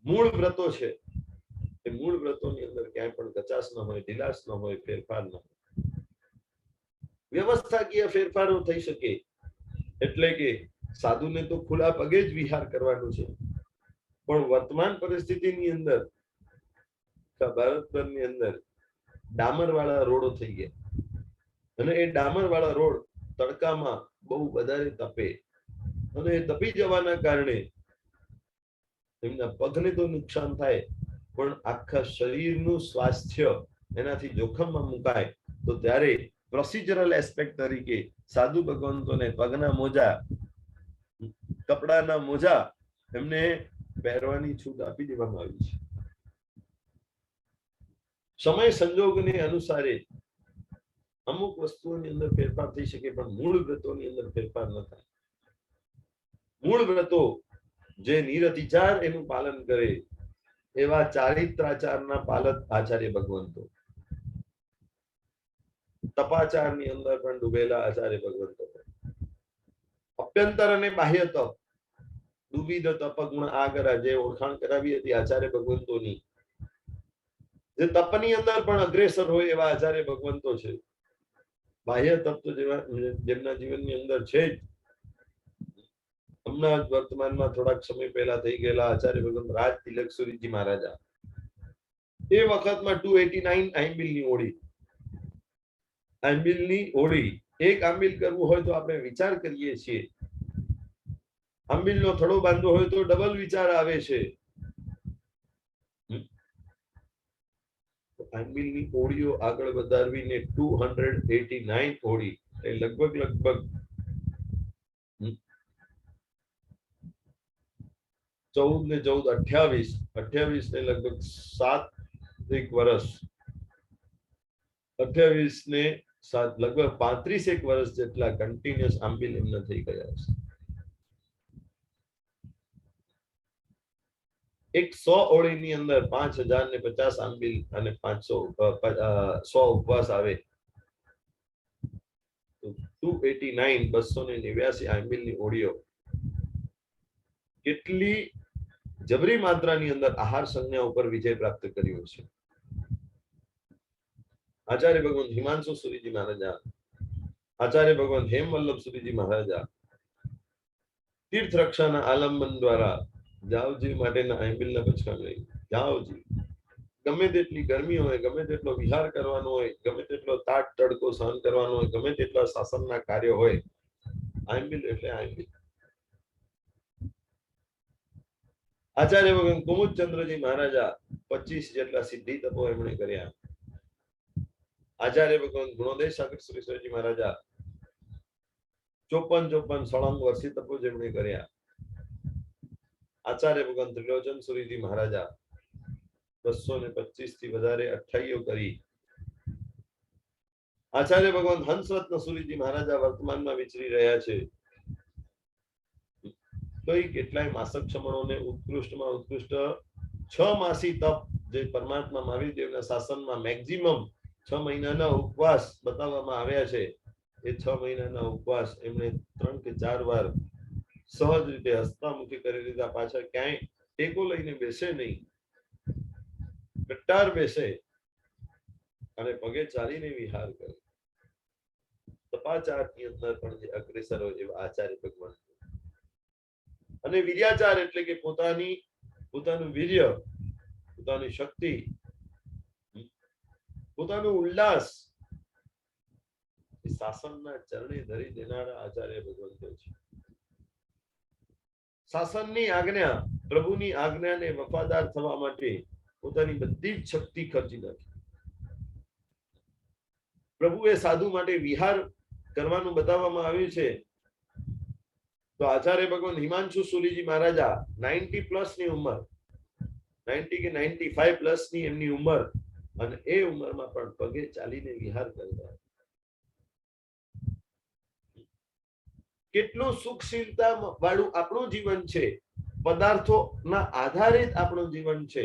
મૂળ વ્રતો છે એ મૂળ વ્રતોની અંદર ક્યાંય પણ કચાશ ન હોય, ઢીલાશ ન હોય, ફેરફાર ન હોય. વ્યવસ્થાકીય ફેરફારો થઈ શકે એટલે કે સાધુને તો ખુલ્લા પગે જ વિહાર કરવાનું છે, પણ વર્તમાન પરિસ્થિતિની અંદર ભારતભરની અંદર ડામરવાળા રોડો થઈ ગયા અને એ ડામરવાળા રોડ તડકામાં બહુ વધારે તપે અને એ તપી જવાના કારણે એમના પગને તો નુકસાન થાય પણ આખા શરીરનું સ્વાસ્થ્ય એનાથી જોખમમાં મુકાય. તો ત્યારે પ્રોસિજરલ એસ્પેક્ટ તરીકે સાધુ ભગવંતોને પગના મોજા, કપડાના મોજા એમને પહેરવાની છૂટ આપી દેવામાં આવી છે. સમય સંજોગને અનુસારે અમુક વસ્તુઓની અંદર ફેરફાર થઈ શકે પણ મૂળ વ્રતોની અંદર ફેરફાર ન થાય. મૂળ વ્રતો જે નિરતિચાર એનું પાલન કરે એવા ચારિત્રાચારના પાલક આચાર્ય ભગવંતો. તપાચારની અંદર પણ ડૂબેલા આચાર્ય ભગવંતો. અભ્યંતર અને બાહ્ય તપ, ડૂબી દ તપ ગુણ આગરા, જે ઓળખાણ કરાવી હતી આચાર્ય ભગવંતોની, જે તપની અંદર પણ અગ્રેસર હોય એવા આચાર્ય ભગવંતો છે. બાહ્ય તપ તો જેમના જીવનની અંદર છે જ. હમણાં જ વર્તમાનમાં થોડાક સમય પહેલા થઈ ગયેલા આચાર્ય ભગવંત રાજ તિલક સુરીજી મહારાજા, એ વખતમાં 289 આંબિલની હોળી, આંબિલની હોળી, એક આંબિલ કરવું હોય તો આપણે વિચાર કરીએ છીએ, આંબિલનો થડો બાંધવો હોય તો ડબલ વિચાર આવે છે. આંબિલની હોળીઓ આગળ વધારવીને 289 હોળી, એ લગભગ 14 ને 14 28 ને લગભગ 7 વર્ષ, 28 ને 7 લગભગ 35 વર્ષ જેટલા કન્ટિન્યુઅસ આંબિલ એમના થઈ ગયા છે. 100 હોળીની અંદર 5050 આંબિલ અને 100 ઉપવાસ આવે તો 289 289 આંબિલની હોળીઓ કેટલી જબરી માત્રાની અંદર આહાર સંજ્ઞા ઉપર વિજય પ્રાપ્ત કર્યો છે. આચાર્ય ભગવાન હિમાંશુ સુરીજી મહારાજા, આચાર્ય ભગવાન હેમવલ્લભ સુરીજી મહારાજા તીર્થ રક્ષાના આલંબન દ્વારા જાવજી માટેના આંબિલના બચકા લઈ જાવજી. ગમે તેટલી ગરમી હોય, ગમે તેટલો વિહાર કરવાનો હોય, ગમે તેટલો તાટ તડકો સહન કરવાનો હોય, ગમે તેટલા શાસનના કાર્ય હોય, આંબિલ એટલે આંબિલ. આચાર્ય ભગવાન કુમુદચંદ્રજી મહારાજા 25 જેટલા સિદ્ધિ તપો એમણે કર્યા. આચાર્ય ભગવાન ગુણોદય સાગર શ્રીજી મહારાજા 54 સળંગ વર્ષી તપો જેમણે કર્યા. આચાર્ય ભગવાન ત્રિલોચન સુરીજી મહારાજા 225 થી વધારે અઠ્ઠાઈઓ કરી. આચાર્ય ભગવાન હંસરત્ન સુરીજી મહારાજા વર્તમાનમાં વિચરી રહ્યા છે. કઈ કેટલાય માસક ક્ષમણોને ઉત્કૃષ્ટમાં ઉત્કૃષ્ટ 6 માસી તપ, જે પરમાત્મા મહાવીર દેવના શાસનમાં મેક્સિમમ 6 મહિનાના ઉપવાસ બતાવવામાં આવ્યા છે. એ 6 મહિનાના ઉપવાસ એમણે 3 કે 4 વાર સહજ રીતે હસ્તામુખી કરી દીધા. પાછળ ક્યાંય ટેકો લઈને બેસે નહીં, કટ્ટાર બેસે અને પગે ચાલીને વિહાર કરે. તપાચારની અંદર પણ જે અગ્રેસર હોય એવા આચાર્ય ભગવાન. અને વીર્યાચાર એટલે કે પોતાનું વીર્ય, પોતાની શક્તિ, પોતાનું ઉલ્લાસ શાસનના ચરણે ધરી દેનારા આચાર્ય ભગવંતો છે. શાસનની આજ્ઞા, પ્રભુની આજ્ઞાને વફાદાર થવા માટે પોતાની બધી જ શક્તિ ખર્ચી નાખી. પ્રભુએ સાધુ માટે વિહાર કરવાનું બતાવવામાં આવ્યું છે. તો આચાર્ય ભગવાન હિમાંશુ સુરીજી મહારાજા 90+ ની ઉંમર, 90 કે 95+ ની એમની ઉંમર, અને એ ઉંમરમાં પણ પગે ચાલીને વિહાર કરતા. કેટલું સુખશીલતા વાળું આપણું જીવન છે, પદાર્થોના આધારિત આપણું જીવન છે,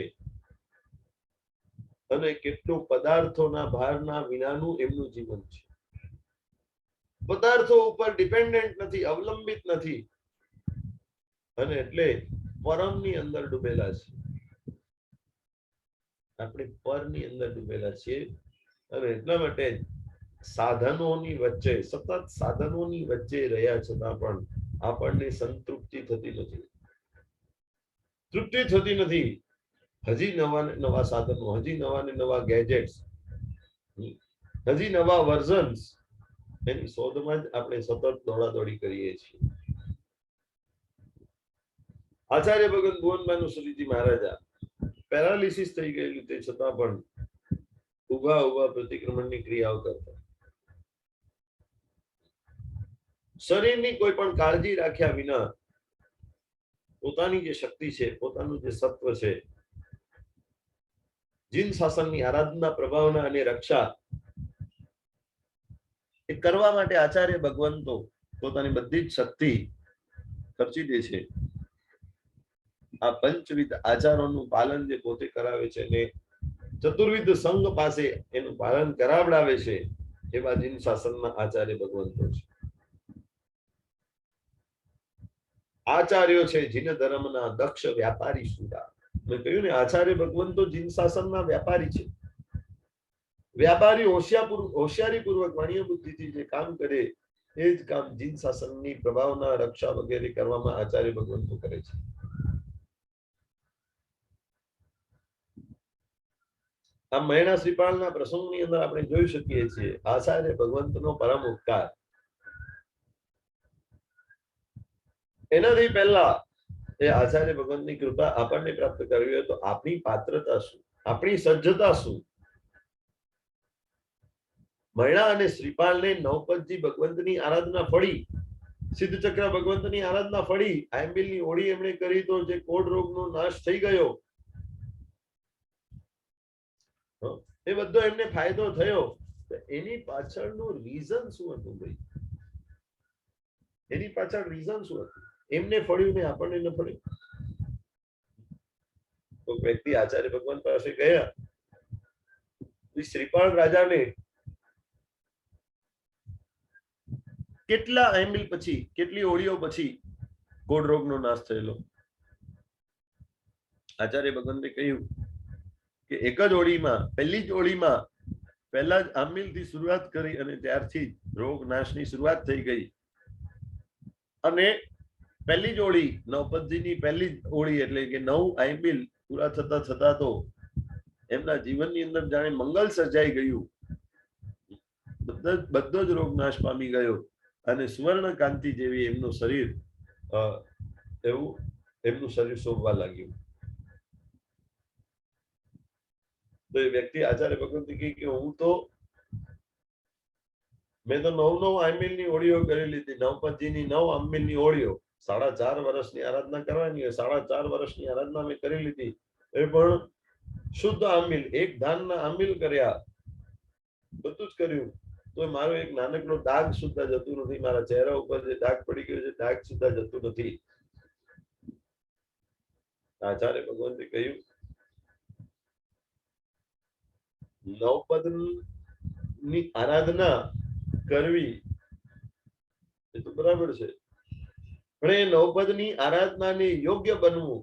અને કેટલું પદાર્થોના ભારના વિનાનું એમનું જીવન છે. પદાર્થો ઉપર ડિપેન્ડન્ટ નથી, અવલંબિત નથી, અને એટલે પરમની અંદર ડૂબેલા છે. આપણે પરની અંદર ડૂબેલા છીએ, અને એટલા માટે સાધનોની વચ્ચે, સતત સાધનોની વચ્ચે રહ્યા છતાં પણ આપણને સંતૃપ્તિ થતી નથી, તૃપ્તિ થતી નથી. હજી નવા નવા સાધનો, હજી નવા ને નવા ગેજેટ્સ, હજી નવા વર્ઝન્સ, એની શોધમાં જ આપણે સતત દોડાદોડી કરીએ છીએ. આચાર્ય ભગવાન ભુવનભાનુ સુરીજી મહારાજા પેરાલિસિસ થઈ ગયેલું તે છતાં પણ ઉભા પ્રતિક્રમણની ક્રિયાઓ કરતા. શરીરની કોઈ પણ કાળજી રાખ્યા વિના પોતાની જે શક્તિ છે, પોતાનું જે સત્વ છે, જીન શાસનની આરાધના, પ્રભાવના અને રક્ષા એ કરવા માટે આચાર્ય ભગવંતો પોતાની બધી જ શક્તિ ખર્ચી દે છે. આ પંચવિધ આચારોનું પાલન જે પોતે કરાવે છે, ને ચતુર્વિધ સંઘ પાસે એનું પાલન કરાવડાવે છે. એવા જીન શાસનના આચાર્ય ભગવંતો છે. આચાર્યો છે જીન ધર્મના દક્ષ વ્યાપારી સુરા. મેં કહ્યું ને, આચાર્ય ભગવંતો જીન શાસનના વ્યાપારી છે. વ્યાપારી હોશિયારી પૂર્વક વાણિય બુદ્ધિથી જે કામ કરે એ જ કામ જીન શાસનની પ્રભાવના રક્ષા વગેરે કરવામાં આચાર્ય ભગવંતો કરે છે. આ મહિના શ્રીપાળના પ્રસંગની અંદર આપણે જોઈ શકીએ છીએ આચાર્ય ભગવંતનો પરમ ઉપકાર. એનાથી પહેલા એ આચાર્ય ભગવંતની કૃપા આપણને પ્રાપ્ત કરવી હોય તો આપણી પાત્રતા શું, આપણી સજ્જતા શું. મહિના અને શ્રીપાલને નવપતજી ભગવંતની આરાધના ફળી, સિદ્ધચક્ર ભગવંતની આરાધના ફળી, આંબિલની હોળી એમણે કરી તો જે કોઢ રોગનો નાશ થઈ ગયો, એ બધો એમને ફાયદો થયો. એની પાછળનું રીઝન શું હતું ભાઈ? એની પાછળ રીઝન શું હતું? એમને ફળ્યું ને આપણને ન ફળ્યું? તો વ્યક્તિ આચાર્ય ભગવાન પાસે ગયા, શ્રીપાળ રાજાને કેટલા આંબિલ પછી, કેટલી હોળીઓ પછી કોઢ રોગનો નાશ થયેલો? આચાર્ય ભગવંતે કહ્યું કે એક જ હોળીમાં, પહેલી જ હોળીમાં પહેલા જ આંબિલથી શરૂઆત કરી અને ત્યારથી રોગ નાશની શરૂઆત થઈ ગઈ. અને પહેલી જ હોળી, નવપતજીની પહેલી જ હોળી એટલે કે 9 આંબિલ પૂરા થતા થતા તો એમના જીવનની અંદર જાણે મંગલ સર્જાઈ ગયું. બધો જ રોગ નાશ પામી ગયો અને સુવર્ણ કાંતિ જેવી એમનું શરીર, એવું એમનું શરીર શોભવા લાગ્યું. તો એ વ્યક્તિ આચાર્ય ભગવંત કહે કે હું તો, મેં તો 9 આંબિલની હોળીઓ કરી લીધી, નવપતજીની 9 આંબિલની હોળીઓ, 4.5 વર્ષની આરાધના કરવાની હોય, 4.5 વર્ષની આરાધના મેં કરી લીધી. એ પણ શુદ્ધ આંબિલ, એક ધાનના આંબિલ કર્યા, બધું જ કર્યું. તો મારો એક નાનકડો દાગ સુદ્ધા જતું નથી, મારા ચહેરા ઉપર જે દાગ પડી ગયો છે દાગ સુદ્ધા જતું નથી. આચાર્ય ભગવંતે કહ્યું, નવપદની આરાધના કરવી એ તો બરાબર છે, પણ એ નવપદની આરાધનાને યોગ્ય બનવું,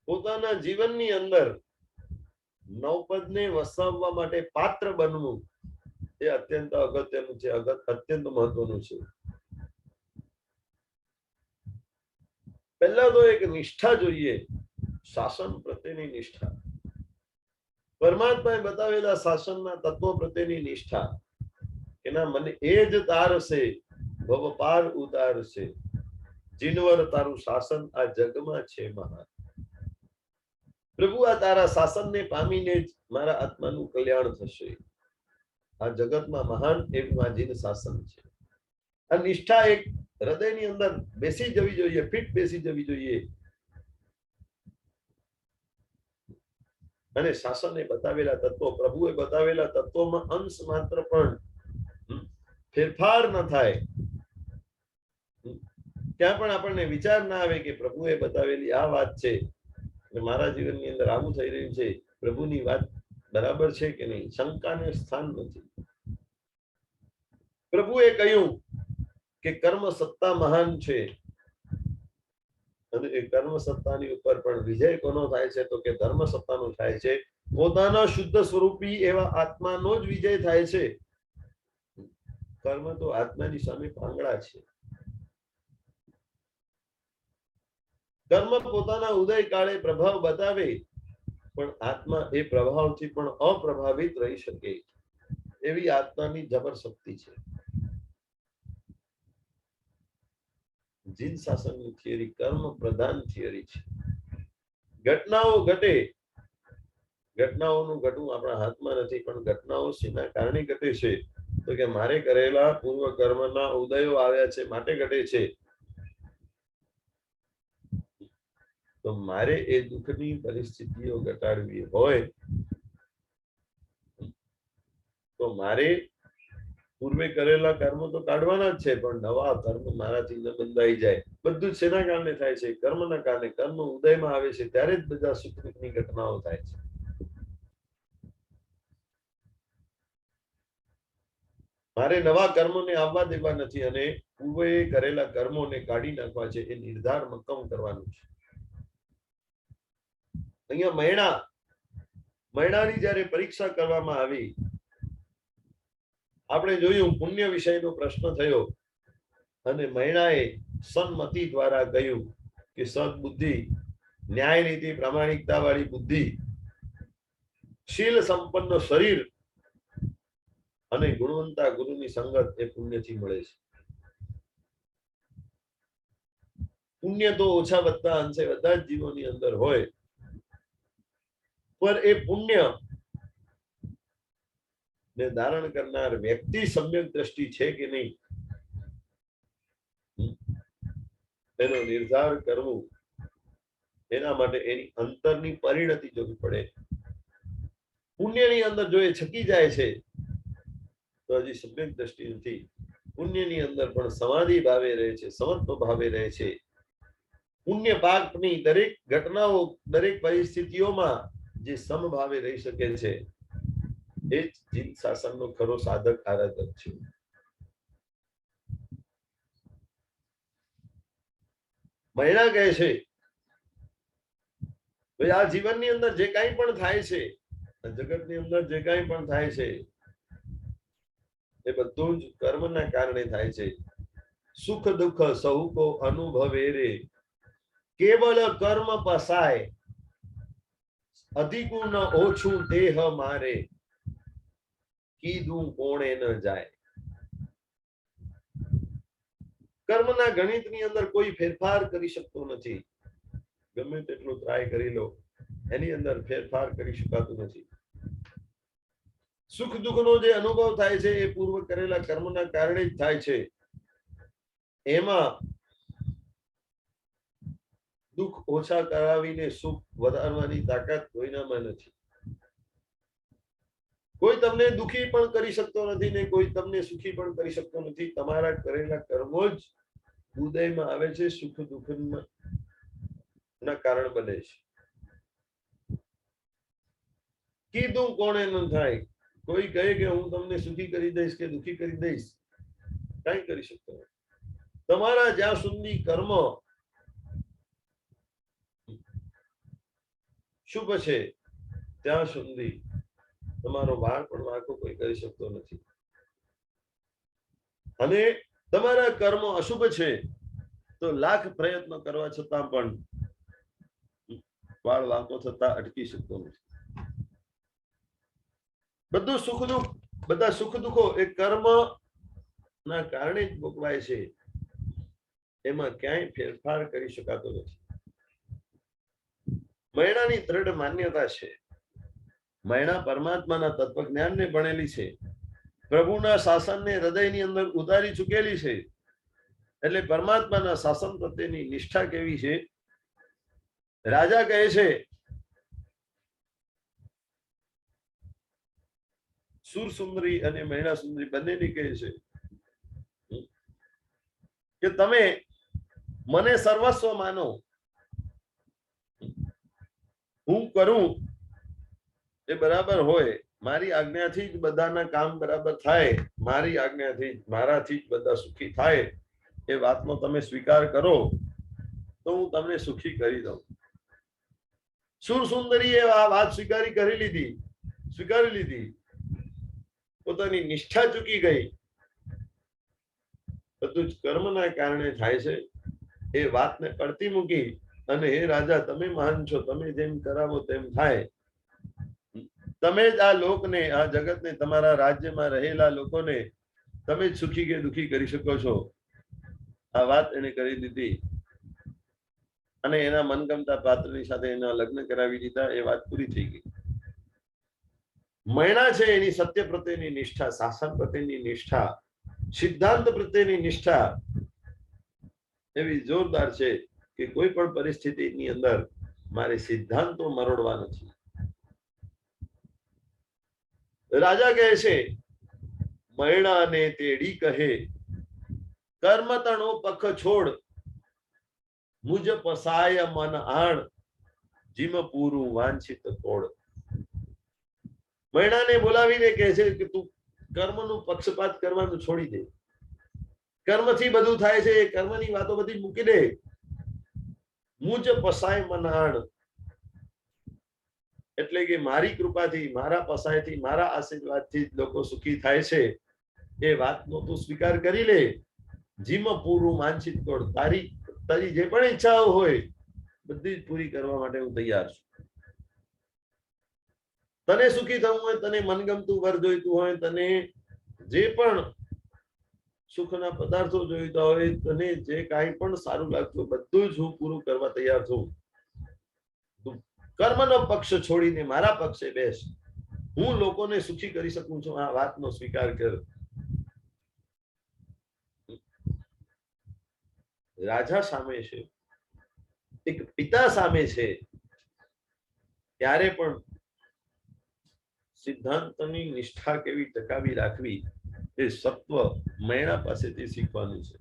પોતાના જીવનની અંદર નવપદને વસાવવા માટે પાત્ર બનવું, એ અત્યંત અગત્યનું છે, અત્યંત મહત્વનું છે. પહેલા તો એક નિષ્ઠા જોઈએ, શાસન પ્રત્યેની નિષ્ઠા, પરમાત્માએ બતાવેલા શાસનના તત્વો પ્રત્યેની નિષ્ઠા. એના મને એ જ તારશે, ભવ પાર ઉતારશે, જીનવર તારું શાસન આ જગમાં છે મહાન. પ્રભુ આ તારા શાસનને પામીને જ મારા આત્માનું કલ્યાણ થશે. આ જગતમાં મહાન એવું આ જીન શાસન છે. આ નિષ્ઠા એક હૃદયની અંદર બેસી જવી જોઈએ, ફિટ બેસી જવી જોઈએ. અને શાસને બતાવેલા તત્વો, પ્રભુએ બતાવેલા તત્વોમાં અંશ માત્ર પણ ફેરફાર ન થાય, ક્યાં પણ આપણને વિચાર ના આવે કે પ્રભુએ બતાવેલી આ વાત છે અને મારા જીવનની અંદર આવું થઈ રહ્યું છે, પ્રભુની વાત બરાબર છે કે નહીં, શંકાને સ્થાન નથી. પ્રભુએ કહ્યું કે કર્મ સત્તા મહાન છે, અને એ કર્મ સત્તાની ઉપર પણ વિજય કોનો થાય છે તો કે ધર્મ સત્તાનો થાય છે. પોતાના શુદ્ધ સ્વરૂપી એવા આત્માનો જ વિજય થાય છે. કર્મ તો આત્માની સામે પાંગડા છે. કર્મ પોતાના ઉદય કાળે પ્રભાવ બતાવે, પણ આત્મા એ પ્રભાવથી પણ અપ્રભાવિત રહી શકે એવી આત્માની જબર શક્તિ છે. જીન શાસનની થિયરી કર્મ પ્રધાન થિયરી છે. ઘટનાઓ ઘટે, ઘટનાઓનું ઘટવું આપણા હાથમાં નથી, પણ ઘટનાઓ શેના કારણે ઘટે છે તો કે મારે કરેલા પૂર્વ કર્મના ઉદયો આવ્યા છે માટે ઘટે છે. તો મારે એ દુઃખની પરિસ્થિતિઓ ઘટાડવી હોય તો મારે પૂર્વે કરેલા કર્મ તો કાઢવાના જ છે, પણ નવા કર્મ મારાથી ન બંધાઈ જાય. બધું જ શેના કારણે થાય છે? કર્મના કારણે. કર્મ ઉદયમાં આવે છે ત્યારે જ બધા સુખ દુઃખની ઘટનાઓ થાય છે. મારે નવા કર્મોને આવવા દેવા નથી અને પૂર્વે કરેલા કર્મોને કાઢી નાખવા છે. એ નિર્ધાર મક્કમ કરવાનું છે. અહીંયા મૈણાની જયારે પરીક્ષા કરવામાં આવી, આપણે જોયું પુણ્ય વિષયનો પ્રશ્ન થયો અને મૈણાએ સન્મતિ દ્વારા કહ્યું કે સદબુદ્ધિ, ન્યાય નીતિ, પ્રામાણિકતા વાળી બુદ્ધિ, શીલ સંપન્ન શરીર અને ગુણવંતા ગુરુની સંગત એ પુણ્યથી મળે છે. પુણ્ય તો ઓછા વધતા અંશે બધા જ જીવોની અંદર હોય, પર એ પુણ્ય ને ધારણ કરનાર વ્યક્તિ સમ્યક દ્રષ્ટિ છે કે નહીં એનો નિર્ધાર કરવો, એના માટે એની અંતરની પરિણતિ જોવી પડે. પુણ્યની અંદર જો એ છકી જાય છે તો હજી સમ્યક દ્રષ્ટિ નથી. પુણ્યની અંદર પણ સમાધિ ભાવે રહે છે, સમત્વ ભાવે રહે છે. પુણ્ય પાપની દરેક ઘટનાઓ, દરેક પરિસ્થિતિઓમાં જે સમભાવે રહી શકે છે એ જ જીન શાસનનો ખરો સાધક આરાધક છે. મૈણા કહે છે ભાઈ આ જીવનની અંદર જે કાંઈ પણ થાય છે, જગતની અંદર જે કાંઈ પણ થાય છે એ બધું જ કર્મના કારણે થાય છે. સુખ દુઃખ સહુ કો અનુભવે રે, કેવલ કર્મ પસાય, અધિકું ન ઓછું દેહ મારે, કીધું કોણે ન જાય. કર્મના ગણિતની અંદર કોઈ ફેરફાર કરી શકતો નથી. ગમે તેટલું ટ્રાય કરી લો, એની અંદર ફેરફાર કરી શકાતું નથી. સુખ દુઃખનો જે અનુભવ થાય છે એ પૂર્વ કરેલા કર્મના કારણે જ થાય છે. એમાં દુઃખ ઓછા કરાવીને સુખ વધારવાની તાકાત કોઈનામાં નથી. કોઈ તમને દુઃખી પણ કરી શકતો નથી ને કોઈ તમને સુખી પણ કરી શકતો નથી. તમારા કરેલા કર્મો જ ઉદયમાં આવે છે, સુખ દુઃખ ના કારણ બને છે. કીધું કોણે ન થાય. કોઈ કહે કે હું તમને સુખી કરી દઈશ કે દુઃખી કરી દઈશ, કઈ કરી શકતો નથી. તમારા જ્યાં સુધી કર્મ શુભ છે ત્યાં સુધી તમારો વાળ પણ વાંકો કોઈ કરી શકતો નથી. અને તમારા કર્મ અશુભ છે તો લાખ પ્રયત્ન કરવા છતાં પણ વાળ વાંકો થતા અટકી શકતો નથી. બધું સુખ દુઃખ, બધા સુખ દુઃખો એ કર્મ ના કારણે જ ભોગવાય છે. એમાં ક્યાંય ફેરફાર કરી શકાતો નથી. મૈણાની દ્રઢ માન્યતા છે. મૈણા પરમાત્માના તત્વજ્ઞાનને ભણેલી છે, પ્રભુના શાસનને હૃદયની અંદર ઉતારી ચૂકેલી છે. એટલે પરમાત્માના શાસન પ્રત્યેની નિષ્ઠા કેવી છે? રાજા કહે છે સુર સુંદરી અને મૈણા સુંદરી બંનેની કહે છે કે તમે મને સર્વસ્વ માનો, હું કરું એ બરાબર હોય, મારી આજ્ઞાથી જ બધાના કામ બરાબર થાય, મારી આજ્ઞાથી મારાથી જ બધા સુખી થાય, એ વાતનો તમે સ્વીકાર કરો તો હું તમને સુખી કરી દઉં. સુર સુંદરીએ આ વાત સ્વીકારી લીધી. પોતાની નિષ્ઠા ચૂકી ગઈ. બધું જ કર્મના કારણે થાય છે એ વાતને પડતી મૂકી અને હે રાજા, તમે મહાન છો, તમે જેમ કરાવો તેમ થાય. તમે જ આ લોકને, આ જગતને, તમારા રાજ્યમાં રહેલા લોકોને તમે જ સુખી કે દુખી કરી શકો છો. આ વાત એને કરી દીધી અને એના મનગમતા પાત્રની સાથે એના લગ્ન કરાવી દીધા. એ વાત પૂરી થઈ ગઈ. મૈણા છે એની સત્ય પ્રત્યેની નિષ્ઠા, શાસન પ્રત્યેની નિષ્ઠા, સિદ્ધાંત પ્રત્યેની નિષ્ઠા એવી જોરદાર છે કે કોઈ પણ પરિસ્થિતિની અંદર મારે સિદ્ધાંતો મરોડવા નથી. રાજા કહે છે મૈણાને તેડી કહે, કર્મ તણો પખ છોડ, મુજ પસાય મન આણ, જીમ પૂરું વાંછિત તોડ. મૈણાને બોલાવીને કહે છે કે તું કર્મનું પક્ષપાત કરવાનું છોડી દે. કર્મથી બધું થાય છે, કર્મની વાતો બધી મૂકી દે. મુજ પસાય મનાણ, એટલે કે મારી કૃપાથી, મારા પસાયથી, મારા આશીર્વાદથી લોકો સુખી થાય છે, એ વાતનો તું સ્વીકાર કરી લે. જીમ પૂરું માનસિક તોડ, તારી જે પણ ઈચ્છાઓ હોય બધી જ પૂરી કરવા માટે હું તૈયાર છું. તને સુખી થવું હોય, તને મનગમતું વર જોઈતું હોય, તને જે પણ સુખના પદાર્થો જોઈતા હોય, તને જે કાંઈ પણ સારું લાગતું બધું જ હું પૂરું કરવા તૈયાર છું. કર્મનો પક્ષ છોડીને મારા પક્ષે બેસ. હું લોકોને સુખી કરી શકું છું, આ વાતનો સ્વીકાર કર. રાજા સામે છે, એક પિતા સામે છે, ત્યારે પણ સિદ્ધાંતની નિષ્ઠા કેવી ટકાવી રાખવી એ સત્વ મૈણા પાસેથી શીખવાનું છે.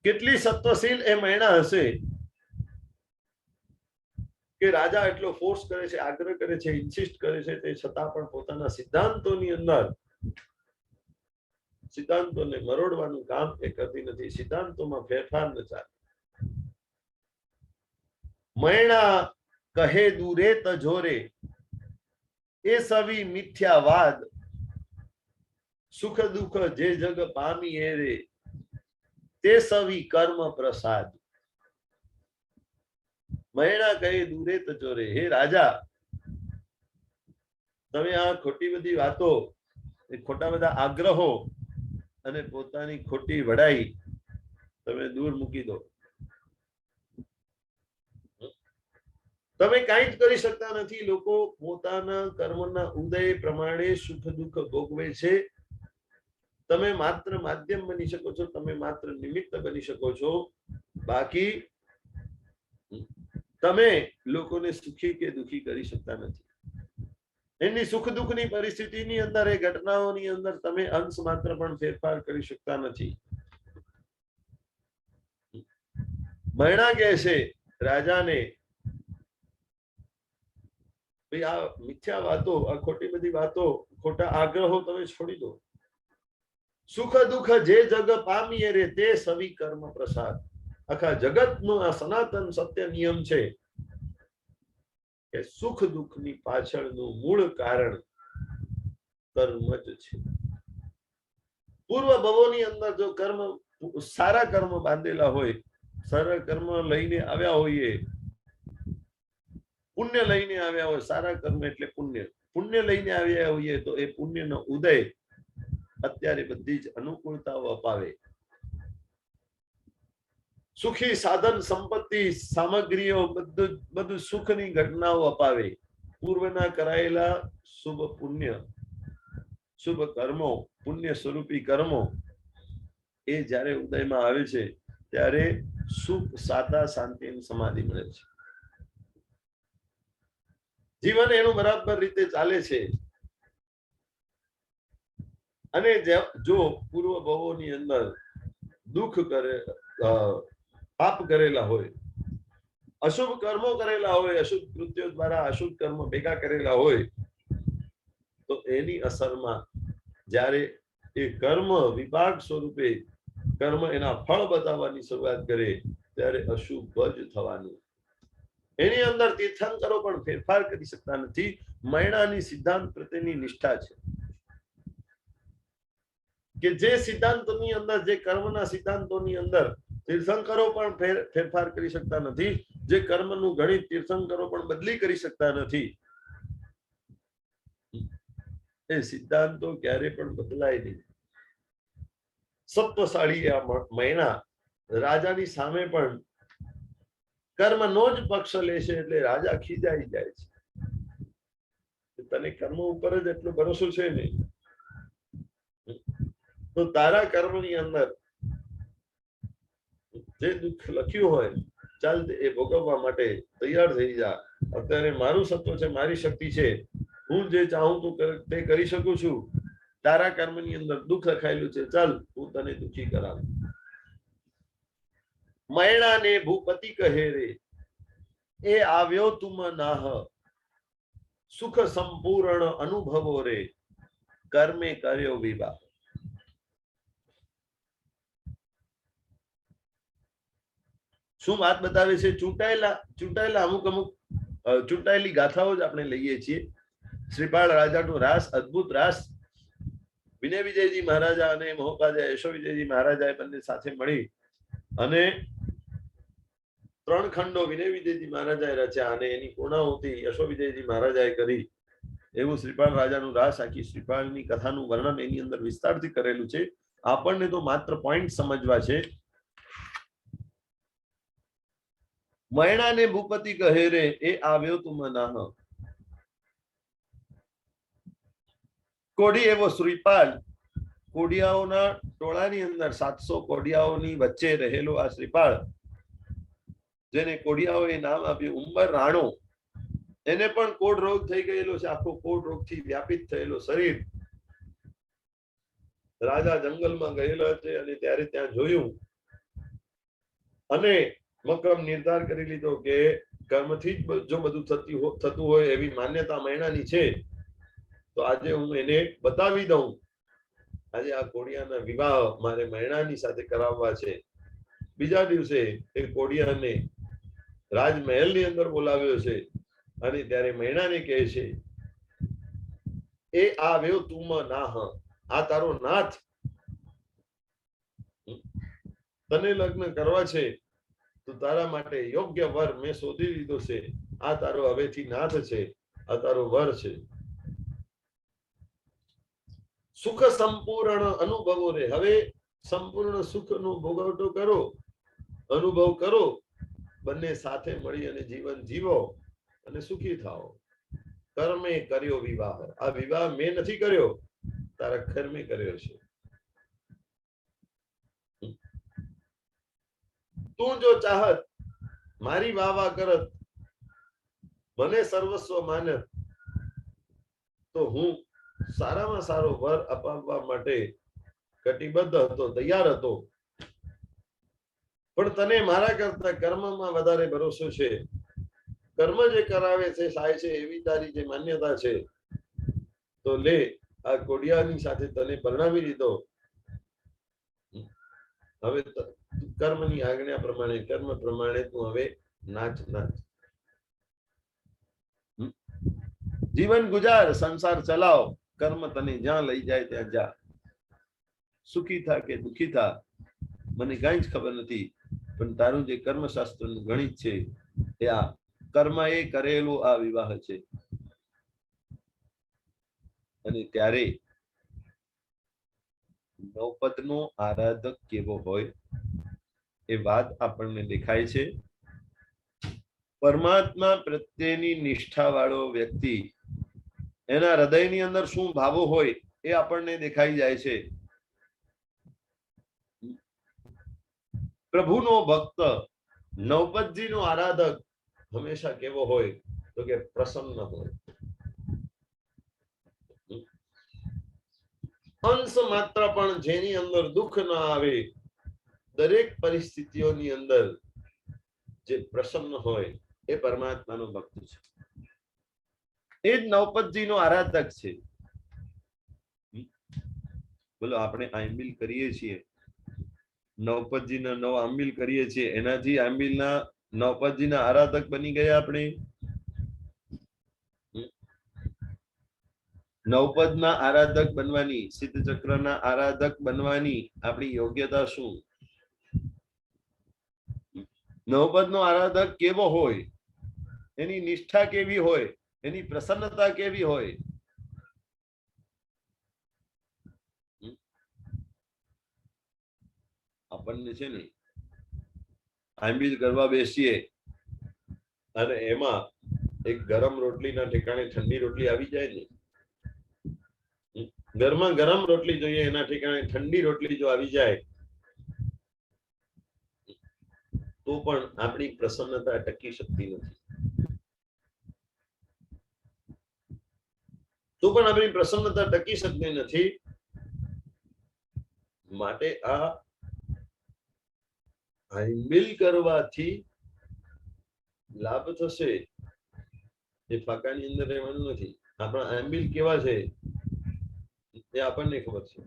કેટલી સત્વશીલ એ મૈણા હશે કે રાજા એટલો ફોર્સ કરે છે, આગ્રહ કરે છે, ઇન્સિસ્ટ કરે છે, તે છતાં પણ પોતાના સિદ્ધાંતોની અંદર સિદ્ધાંતોને મરોડવાનું કામ એ કરતી નથી. સિદ્ધાંતોમાં ફેરફાર ન ચાલે. મૈણા કહે દૂરે તજોરે, એ સવી મિથ્યાવાદ, સુખ દુઃખ જે જગ પામી એ રે, તે સવી કર્મ પ્રસાદ. મૈણા કહે દૂરે તજોરે, હે રાજા, તમે આ ખોટી બધી વાતો, ખોટા બધા આગ્રહો અને પોતાની ખોટી વડાઈ તમે દૂર મૂકી દો. તમે કાંઈ જ કરી શકતા નથી. લોકો પોતાના કર્મના ઉદય પ્રમાણે સુખ દુઃખ ભોગવે છે. તમે માત્ર માધ્યમ બની શકો છો, તમે માત્ર નિમિત્ત બની શકો છો. બાકી તમે લોકોને સુખી કે દુખી કરી શકતા નથી. એની સુખ દુઃખની પરિસ્થિતિની અંદર, એ ઘટનાઓની અંદર તમે અંશ માત્ર પણ ફેરફાર કરી શકતા નથી. મૈણા કહે છે રાજાને, ભાઈ આ મિથ્યા વાતો, આ ખોટી બધી વાતો, ખોટા આગ્રહો તમે છોડી દો. સુખ દુઃખ જે જગ પામીએ રે, તે સવી કર્મ પ્રસાદ. આખા જગતનો આ સનાતન સત્ય નિયમ છે કે સુખ દુઃખની પાછળનું મૂળ કારણ કર્મ જ છે. પૂર્વ ભવોની અંદર જો કર્મ, સારા કર્મ બાંધેલા હોય, સારા કર્મ લઈને આવ્યા હોઈએ, પુણ્ય લઈને આવ્યા હોય, સારા કર્મ એટલે પુણ્ય, પુણ્ય લઈને આવ્યા હોઈએ, તો એ પુણ્યનો ઉદય અત્યારે બધી જ અનુકૂળતાઓ અપાવે. સુખી સાધન સંપત્તિ સામગ્રીઓ બધું સુખની ઘટનાઓ અપાવે. પૂર્વના કરાયેલા શુભ પુણ્ય, શુભ કર્મો, પુણ્ય સ્વરૂપી કર્મો એ જ્યારે ઉદયમાં આવે છે, ત્યારે સુખ, સાતા, શાંતિ અને સમાધિ મળે છે. જીવન એનું બરાબર રીતે ચાલે છે. અને જો પૂર્વ ભવોની અંદર દુઃખ કરે, પાપ કરેલા હોય, અશુભ કર્મો કરેલા હોય, અશુભ કૃત્યો દ્વારા અશુભ કર્મ ભેગા કરેલા હોય, તો એની અસરમાં જ્યારે એ કર્મ વિપાક સ્વરૂપે કર્મ એના ફળ બતાવવાની શરૂઆત કરે, ત્યારે અશુભ જ થવાનું. એની અંદર તીર્થંકરો પણ ફેરફાર કરી શકતા નથી. મૈણાની સિદ્ધાંત પ્રત્યેની નિષ્ઠા છે કે જે સિદ્ધાંતોની અંદર, જે કર્મના સિદ્ધાંતોની અંદર તીર્થંકરો પણ ફેરફાર કરી શકતા નથી, જે કર્મનું ગણિત તીર્થંકરો પણ બદલી કરી શકતા નથી, એ સિદ્ધાંતો ક્યારે પણ બદલાય નહીં. સત્વશાળી આ મૈણા રાજાની સામે પણ કર્મનો જ પક્ષ લે છે, એટલે રાજા ખીજાઈ જાય છે. તને કર્મ ઉપર જ એટલો ભરોસો છે ને, તો તારા કર્મની અંદર જે દુઃખ લખ્યું હોય, ચાલ એ ભોગવવા માટે તૈયાર થઈ જા. અત્યારે મારું સત્વ છે, મારી શક્તિ છે, હું જે ચાહું તે કરી શકું છું. તારા કર્મની અંદર દુઃખ લખાયેલું છે, ચાલ હું તને દુઃખી કરાવું. મૈણાને ભૂપતિ કહે રે, એ આવ્યો તુમ નાહ, સુખ સંપૂર્ણ અનુભવો રે, કર્મે કર્યો વિવાહ. શું વાત બતાવે છે? ચૂંટાયેલા અમુક ચૂંટાયેલી ગાથાઓ જ આપણે લઈએ છીએ. શ્રીપાળ રાજાનું રાસ, અદ્ભુત રાસ. વિનય વિજયજી મહારાજા અને મહોપાધ્યાય યશો વિજયજી મહારાજાએ બંને સાથે મળી અને 3 ખંડો વિનય વિજયજી મહારાજાએ રચ્યા અને એની પૂર્ણાહુતિ યશો વિજયજી મહારાજાએ કરી. એવું શ્રીપાળ રાજાનું રાસ, આખી શ્રીપાળની કથાનું વર્ણન એની અંદર વિસ્તારથી કરેલું છે. આપણને તો માત્ર પોઈન્ટ સમજવા છે. મૈણાને ભૂપતિ કહે રે, એ આવ્યો તુમ નાહ. કોઢી એવો શ્રીપાલ, કોડિયાઓના ટોળાની અંદર 700 કોડિયાઓની વચ્ચે રહેલો આ શ્રીપાળ, જેને કોડિયાઓએ નામ આપ્યું ઉંબર રાણો. એને પણ કોઢ રોગ થઈ ગયેલો છે, આખો કોઢ રોગથી વ્યાપિત થયેલો શરીર. રાજા જંગલમાં ગયેલા છે અને ત્યારે ત્યાં જોયું અને મક્રમ નિર્ધાર કરી લીધો કે કર્મથી જ જો બધું થતું હોય એવી માન્યતા મૈણાની છે, તો આજે હું એને બતાવી દઉં. આજે આ કોડિયાના વિવાહ મારે મૈણાની સાથે કરાવવા છે. બીજા દિવસે એ કોડિયાને રાજમહેલની અંદર બોલાવ્યો છે અને ત્યારે મૈણાને કહે છે, એ આવ્યો તુમ નાહ, આ તારો નાથ. તને લગ્ન કરવા છે તો તારા માટે યોગ્ય વર મેં શોધી લીધો છે. આ તારો હવેથી નાથ છે, આ તારો વર છે. સુખ સંપૂર્ણ અનુભવો રે, હવે સંપૂર્ણ સુખનો ભોગવટો કરો, અનુભવ કરો. બંને સાથે મળી અને જીવન જીવો અને સુખી થાઓ. કર્મે કર્યો વિવાહ, આ વિવાહ મેં નથી કર્યો, તારા કર્મે કર્યો છે. તું જો ચાહત મારી વાવા કરત, મને સર્વસ્વ માનત, તો હું સારામાં સારો વર અપાવવા માટે કટિબદ્ધ હતો, તૈયાર હતો. પણ તને મારા કરતા કર્મમાં વધારે ભરોસો છે. કર્મ જે કરાવે છે થાય છે એવી તારી જે માન્યતા છે, તો લે આ કોડિયાની સાથે તને પરણાવી દીધો. હવે કર્મની આજ્ઞા પ્રમાણે, કર્મ પ્રમાણે તું હવે નાચ નાચ, જીવન ગુજાર, સંસાર ચલાવ. કર્મ તને જ્યાં લઈ જાય ત્યાં જા. સુખી થા કે દુખી થા મને કઈ જ ખબર નથી, પણ તારું જે કર્મશાસ્ત્રનું ગણિત છે એ આ કર્મ એ કરેલો આ વિવાહ છે. અને ત્યારે નવપદનો આરાધક કેવો હોય એ વાત આપણને દેખાય છે. પરમાત્મા પ્રત્યેની નિષ્ઠા વાળો વ્યક્તિ, એના હૃદયની અંદર શું ભાવો હોય એ આપણને દેખાઈ જાય છે. પ્રભુનો ભક્ત, નવપતજીનો આરાધક હંમેશા કેવો હોય તો કે પ્રસન્ન હોય. અંશ માત્ર પણ જેની અંદર દુઃખ ના આવે, દરેક પરિસ્થિતિઓની અંદર જે પ્રસન્ન હોય એ પરમાત્માનો ભક્ત છે. એ જ નવપતજીનો આરાધક છે. બોલો, આપણે આંબિલ કરીએ છીએ, નવપતજીના 9 આંબિલ કરીએ છીએ, એનાથી આંબિલના નવપતજીના આરાધક બની ગયા આપણે. નવપદના આરાધક બનવાની, સિદ્ધ ચક્રના આરાધક બનવાની આપણી યોગ્યતા શું? નવપદનો આરાધક કેવો હોય, એની નિષ્ઠા કેવી હોય, એની પ્રસન્નતા કેવી હોય? આપણને છે ને આંબિલ કરવા બેસીએ અને એમાં એક ગરમ રોટલીના ઠેકાણે ઠંડી રોટલી આવી જાય ને, ગરમા ગરમ રોટલી જોઈએ એના ઠેકાણે ઠંડી રોટલી જો આવી જાય તો પણ આપણી પ્રસન્નતા ટકી શકતી નથી. તો પણ આપણી પ્રસન્નતા ટકી શકતી નથી. માટે આ આંબિલ કરવાથી લાભ થશે એ ફાકાની અંદર રહેવાનું નથી. આપણા આંબિલ કેવા છે? એ આપણને ખબર છે.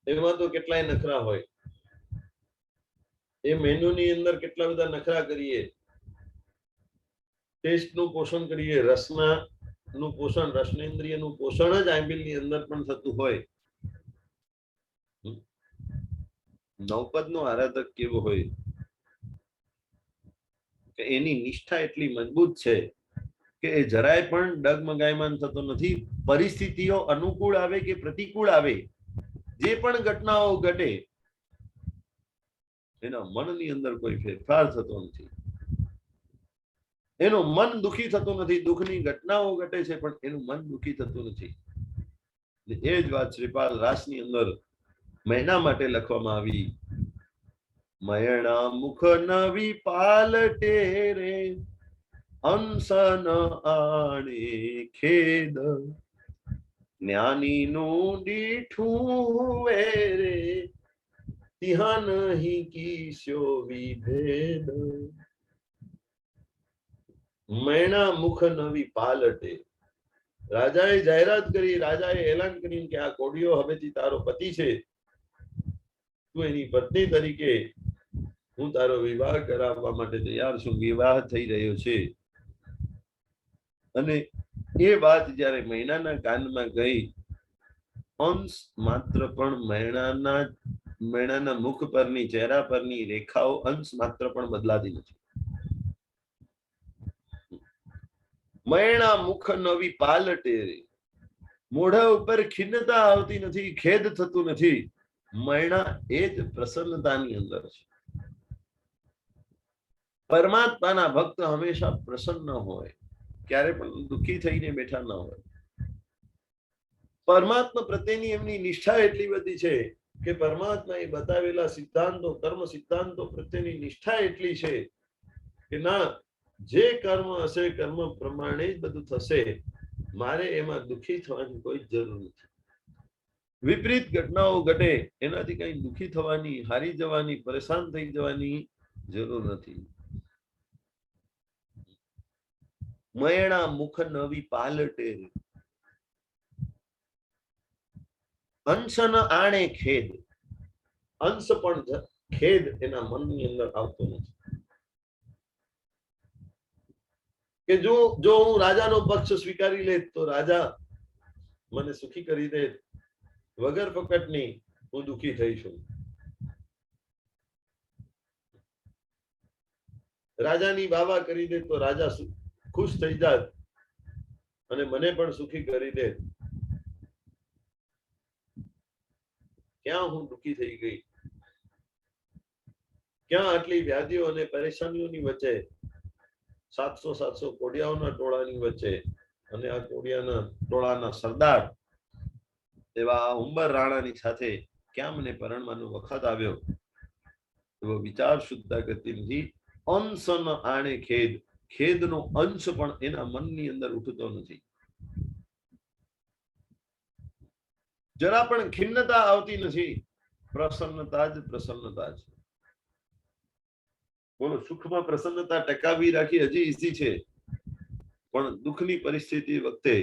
એમાં તો કેટલાય નખરા હોય. એ મેનુની અંદર કેટલા બધા નખરા કરીએ, ટેસ્ટનું પોષણ કરીએ, રસનું પોષણ, રસનેન્દ્રિયનું પોષણ જ આંબીલની અંદર પણ થતું હોય. નવપદનો આરાધક કેવો હોય કે એની નિષ્ઠા એટલી મજબૂત છે કે એ જરાય પણ ડગમગાયમાન થતો નથી. પરિસ્થિતિઓ અનુકૂળ આવે કે પ્રતિકૂળ આવે, જે પણ ઘટનાઓ ઘટે, એના મનની અંદર કોઈ ફેરફાર થતો નથી. એનું મન દુખી થતું નથી. દુઃખની ઘટનાઓ ઘટે છે પણ એનું મન દુખી થતું નથી. એ જ વાત શ્રીપાલ રાસની અંદર મહિના માટે લખવામાં આવી. મયણા મુખ નવી પાલટે રે, અંસન આણે ખેદ, જ્ઞાની નું દીઠું રે, તિહા નહીં કીસ્યો વિભેદ. મૈણા મુખ નવી પાલટે. રાજાએ જાહેરાત કરી, રાજાએ એલાન કર્યું કે આ કોડિયો હવેથી તારો પતિ છે, તું એની પત્ની તરીકે હું તારો વિવાહ કરાવવા માટે તૈયાર છું. વિવાહ થઈ રહ્યો છે. અને એ વાત જ્યારે મૈણાના કાનમાં ગઈ, અંશ માત્ર પણ મૈણાના મુખ પરની, ચહેરા પરની રેખાઓ અંશ માત્ર પણ બદલાતી નથી. મૈણા મુખ નવી પાલટે રે, મોઢા ઉપર ખિન્નતા આવતી નથી, ખેદ થતું નથી. મૈણા એ જ પ્રસન્નતાની અંદર છે. પરમાત્માના ભક્ત હંમેશા પ્રસન્ન હોય, ક્યારે પણ દુઃખી થઈને બેઠા ન હોય. પરમાત્મા પ્રત્યેની એમની નિષ્ઠા એટલી બધી છે કે પરમાત્માએ બતાવેલા સિદ્ધાંતો, કર્મ સિદ્ધાંતો પ્રત્યેની નિષ્ઠા એટલી છે કે ના, જે કર્મ હશે કર્મ પ્રમાણે જ બધું થશે, મારે એમાં દુઃખી થવાની કોઈ જરૂર નથી. વિપરીત ઘટનાઓ ઘટે એનાથી કઈ દુઃખી થવાની, હારી જવાની, પરેશાન થઈ જવાની જરૂર નથી. મયણા મુખ નવી પાલટે, અંશ ન આણે ખેદ. અંશ પણ ખેદ એના મનની અંદર આવતો નથી કે જો હું રાજાનો પક્ષ સ્વીકારી લે તો રાજા મને સુખી કરી દે, વગર ફકટની હું દુઃખી થઈ છું. રાજાની વાવા કરી દે તો રાજા ખુશ થઈ જાત અને મને પણ સુખી કરી દે. ક્યાં હું દુઃખી થઈ ગઈ, ક્યાં આટલી વ્યાધિઓ અને પરેશાનીઓની વચ્ચે, 700 કોડિયાઓના ટોળાની વચ્ચે, અને આ કોડિયાના ટોળાના સરદાર એવા ઉંબર રાણાની સાથે ક્યાં મને પરણવાનો વખત આવ્યો, એવો વિચાર શુદ્ધા કરતી નથી. અંશ ન આણે ખેદ, ખેદનો અંશ પણ એના મનની અંદર ઉઠતો નથી. જરા પણ ખિન્નતા આવતી નથી. પ્રસન્નતા જ પ્રસન્નતા છે. બોલો, સુખમાં પ્રસન્નતા ટકાવી રાખી હજી ઈઝી છે, પણ દુઃખની પરિસ્થિતિ વખતે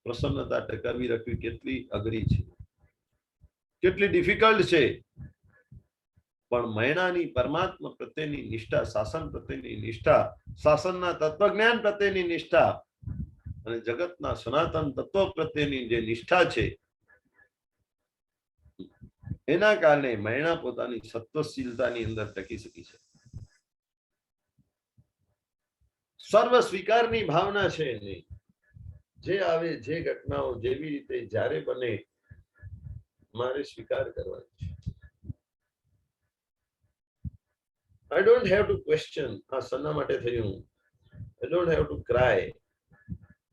પ્રસન્નતા ટકાવી રાખવી કેટલી અઘરી છે, કેટલી ડિફિકલ્ટ છે. પણ મૈણાની પરમાત્મા પ્રત્યેની નિષ્ઠા, શાસન પ્રત્યેની નિષ્ઠા, શાસનના તત્વજ્ઞાન પ્રત્યેની નિષ્ઠા અને જગતના સનાતન તત્વ પ્રત્યેની જે નિષ્ઠા છે, એના કારણે મૈણા પોતાની સત્વશીલતાની અંદર ટકી શકી છે. સર્વ સ્વીકારની ભાવના છે એની. જે આવે, જે ઘટનાઓ જેવી રીતે જ્યારે બને, મારે સ્વીકાર કરવાની છે. I don't have to question આ સના માટે થયું. I don't have to cry.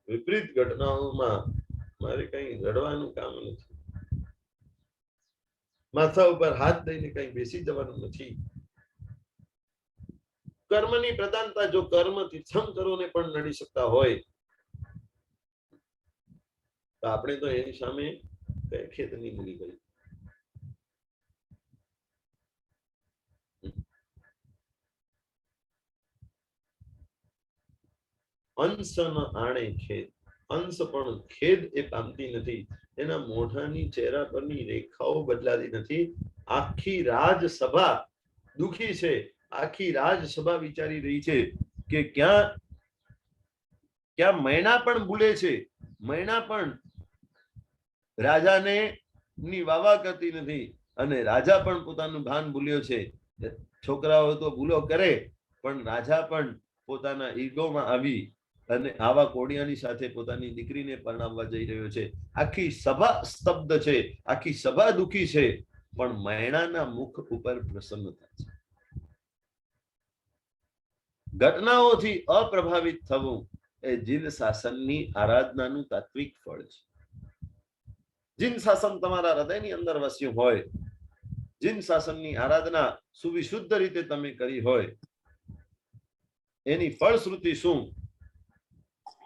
વિપરીત ઘટનાઓમાં મારે કઈ રડવાનું કામ નથી. માથા ઉપર હાથ દઈને કઈ બેસી જવાનું નથી. કર્મની પ્રધાનતા જો કર્મ તીર્થંકરોને પણ નડી શકતા હોય તો આપણે તો એની સામે કઈ ખેતની મૂકી ગઈ. અંશ ન આણે ખેત. અંશ પણ ખેદ એ પામતી નથી, એના મોઢાની ચહેરા પરની રેખાઓ બદલાતી નથી. આખી રાજસભા દુખી છે, આખી રાજસભા વિચારી રહી છે કે ક્યાં મૈણા પણ ભૂલે છે, મૈણા પણ રાજાને ની વાવા કરતી નથી, અને રાજા પણ પોતાનું ભાન ભૂલ્યો છે. છોકરાઓ તો ભૂલો કરે, પણ રાજા પણ પોતાના ઈગોમાં આવી અને આવા કોડિયાની સાથે પોતાની દીકરીને પરણાવવા જઈ રહ્યો છે. આખી સભા સ્તબ્ધ છે, આખી સભા દુખી છે, પણ મૈણાના મુખ ઉપર પ્રસન્નતા છે. ઘટનાઓથી અપ્રભાવિત થવું એ જીન શાસનની આરાધનાનું તાત્વિક ફળ છે. જીન શાસન તમારા હૃદયની અંદર વસ્યું હોય, જીન શાસનની આરાધના સુવિશુદ્ધ રીતે તમે કરી હોય, એની ફળશ્રુતિ શું?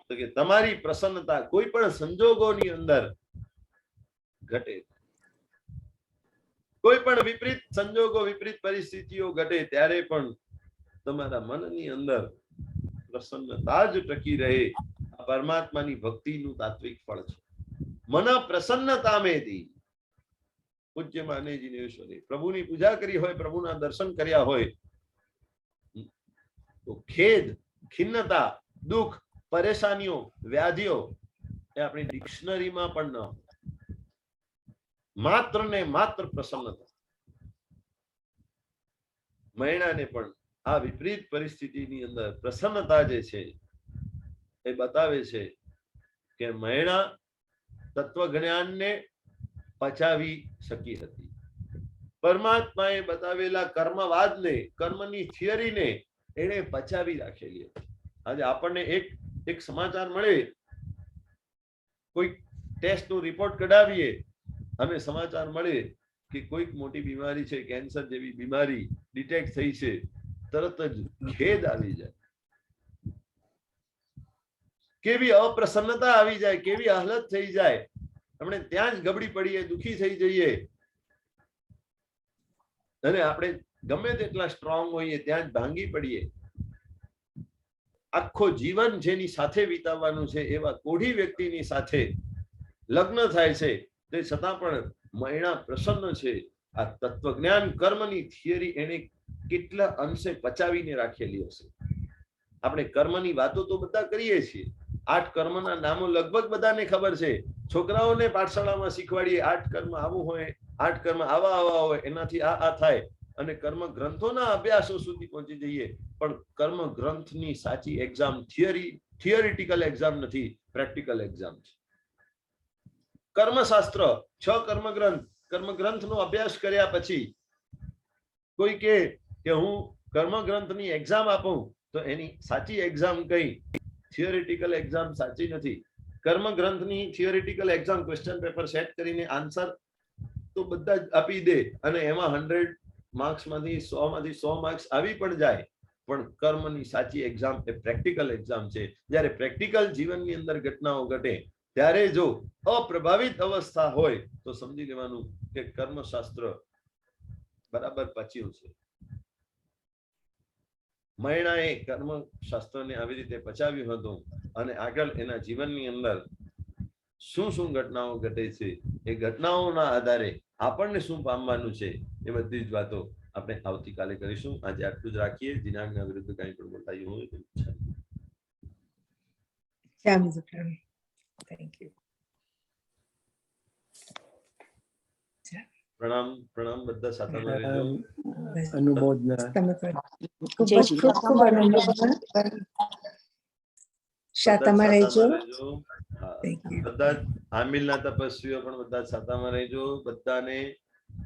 તો કે તમારી પ્રસન્નતા કોઈ પણ સંજોગોની અંદર ઘટે, કોઈ પણ વિપરીત સંજોગો, વિપરીત પરિસ્થિતિઓ ઘટે ત્યારે પણ તમારા મનની અંદર પ્રસન્નતા જ ટકી રહે. આ પરમાત્માની ભક્તિનું તાત્વિક ફળ છે. મન પ્રસન્નતામેથી, પૂજ્ય માનેજીને ઈશ્વરે પ્રભુની પૂજા કરી હોય, પ્રભુના દર્શન કર્યા હોય, તો ખેદ, ખિન્નતા, દુઃખ, પરેશાનીઓ, વ્યાધિઓ એ આપણી ડિક્શનરીમાં પણ ન, માત્ર ને માત્ર પ્રસન્નતા. મૈણાને પણ આ વિપરીત પરિસ્થિતિની અંદર પ્રસન્નતા જે છે એ બતાવે છે કે મૈણા તત્વજ્ઞાનને પચાવી શકી હતી. પરમાત્માએ બતાવેલા કર્મવાદને, કર્મની થિયરીને એને પચાવી રાખેલી હતી. આજે આપણને એક સમાચાર મળે, કોઈ ટેસ્ટનો રિપોર્ટ કઢાવીએ અને સમાચાર મળે કે કોઈક મોટી બીમારી છે, કેન્સર જેવી બીમારી ડિટેક્ટ થઈ છે, તરત જ ખેદ આવી જાય, કેવી અપ્રસન્નતા આવી જાય, કેવી હાલત થઈ જાય. આપણે ત્યાં જ ગબડી પડીએ, દુખી થઈ જઈએ, અને આપણે ગમે તેટલા સ્ટ્રોંગ હોઈએ ત્યાં જ ભાંગી પડીએ. આખો જીવન જેની સાથે વિતાવવાનું છે એવા કોઢી વ્યક્તિની સાથે લગ્ન થાય છે, તે છતાં પણ મૈણા પ્રસન્ન છે. આ તત્વજ્ઞાન કર્મની થિયરી એને કેટલા અંશે પચાવીને રાખેલી હશે. આપણે કર્મની વાતો તો બધા કરીએ છીએ, 8 કર્મના નામો લગભગ બધાને ખબર છે. છોકરાઓને પાઠશાળામાં શીખવાડીએ, 8 કર્મ આવું હોય, 8 કર્મ આવા હોય, એનાથી આ થાય, અને કર્મ ગ્રંથોના અભ્યાસો સુધી પહોંચી જઈએ, પણ કર્મ ગ્રંથની સાચી એક્ઝામ થિયરિટિકલ એક્ઝામ નથી, પ્રેક્ટિકલ એક્ઝામ છે. કર્મશાસ્ત્ર 6 કર્મગ્રંથનો અભ્યાસ કર્યા પછી કોઈ કે હું કર્મગ્રંથની એક્ઝામ આપું, તો એની સાચી એક્ઝામ કઈ? થિયરિટિકલ એક્ઝામ સાચી નથી. કર્મગ્રંથની theoretical exam question paper set કરીને આન્સર તો બધા જ આપી દે, અને એમાં 100 માર્ક્સમાંથી 100 માર્ક્સ આવી પણ જાય, પણ કર્મની સાચી એક્ઝામ એ પ્રેક્ટિકલ એક્ઝામ છે. જ્યારે પ્રેક્ટિકલ જીવનની અંદર ઘટનાઓ ઘટે ત્યારે જો અપ્રભાવિત અવસ્થા હોય તો સમજી લેવાનું કે કર્મશાસ્ત્ર બરાબર પચ્યું છે. મૈણાએ કર્મશાસ્ત્રને આવી રીતે પચાવ્યું હતું, અને આગળ એના જીવનની અંદર શું શું ઘટનાઓ ઘટે છે, એ ઘટનાઓના આધારે આપણને શું પામવાનું છે, એ બધી જ વાતો આપણે આવતીકાલે કરીશું. આજે આટલું જ રાખીએ. દિનાંગના વિરુદ્ધ કંઈ પણ બોલાયું હોય તો Thank you. પ્રણામ. પ્રણામ બધા સાથેમાં રહેજો. અનુમોદના. ખૂબ અનુમોદના. શાતામાં રહેજો. બધા આમિલના તપસ્વીઓ પણ બધા છાતામાં રહેજો. બધાને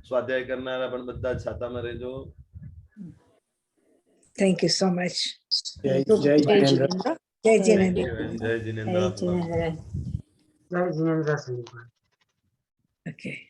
સ્વાધ્યાય કરનારા પણ બધા છાતામાં રહેજો. Thank you so much. જય જિનેન્દ્ર. જય જિનેન્દ્ર. જય જિનેન્દ્ર. Okay.